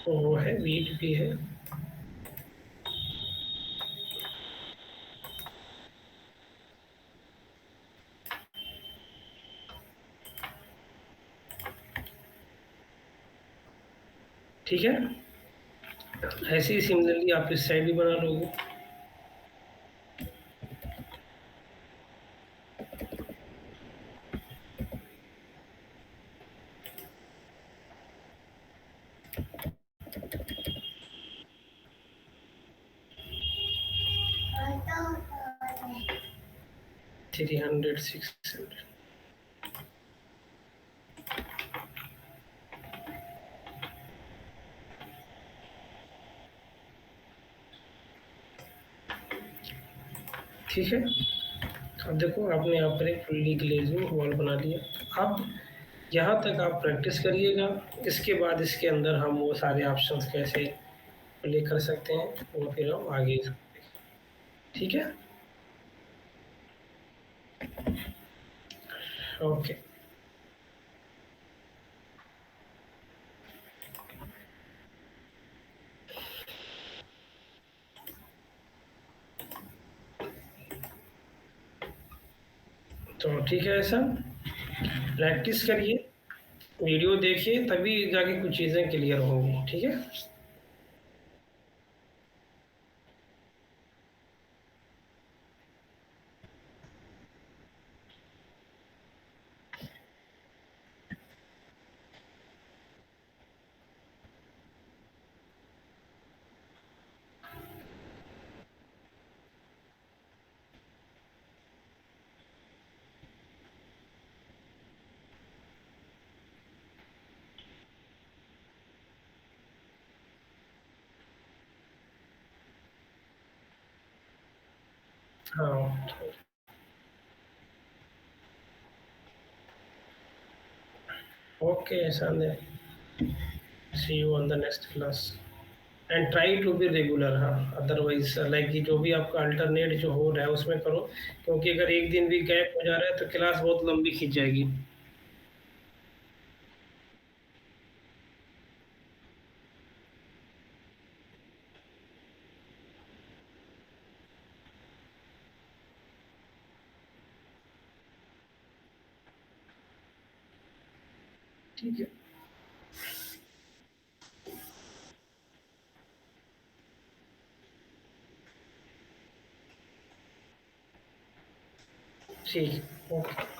वो है, वीट भी है। ठीक है, ऐसे ही सिमिलरली आप इस साइड भी बना लोगे। थ्री 600। ठीक है, अब देखो आपने यहाँ पर एक फुल्ली ग्लेजिंग वॉल बना लिया। अब यहाँ तक आप प्रैक्टिस करिएगा, इसके बाद इसके अंदर हम वो सारे ऑप्शंस कैसे प्ले कर सकते हैं वो फिर हम आगे, ठीक है? ओके, तो ठीक है, ऐसा प्रैक्टिस करिए, वीडियो देखिए तभी जाके कुछ चीज़ें क्लियर होंगी, ठीक है? हाँ, okay, Sandhya. See you on the next class. And try to be regular, हाँ, अदरवाइज लाइक कि जो भी आपका अल्टरनेट जो हो रहा है उसमें करो, क्योंकि अगर एक दिन भी गैप हो जा रहा है तो क्लास बहुत लंबी खिंच जाएगी। ठीक है, ठीक है, ओके।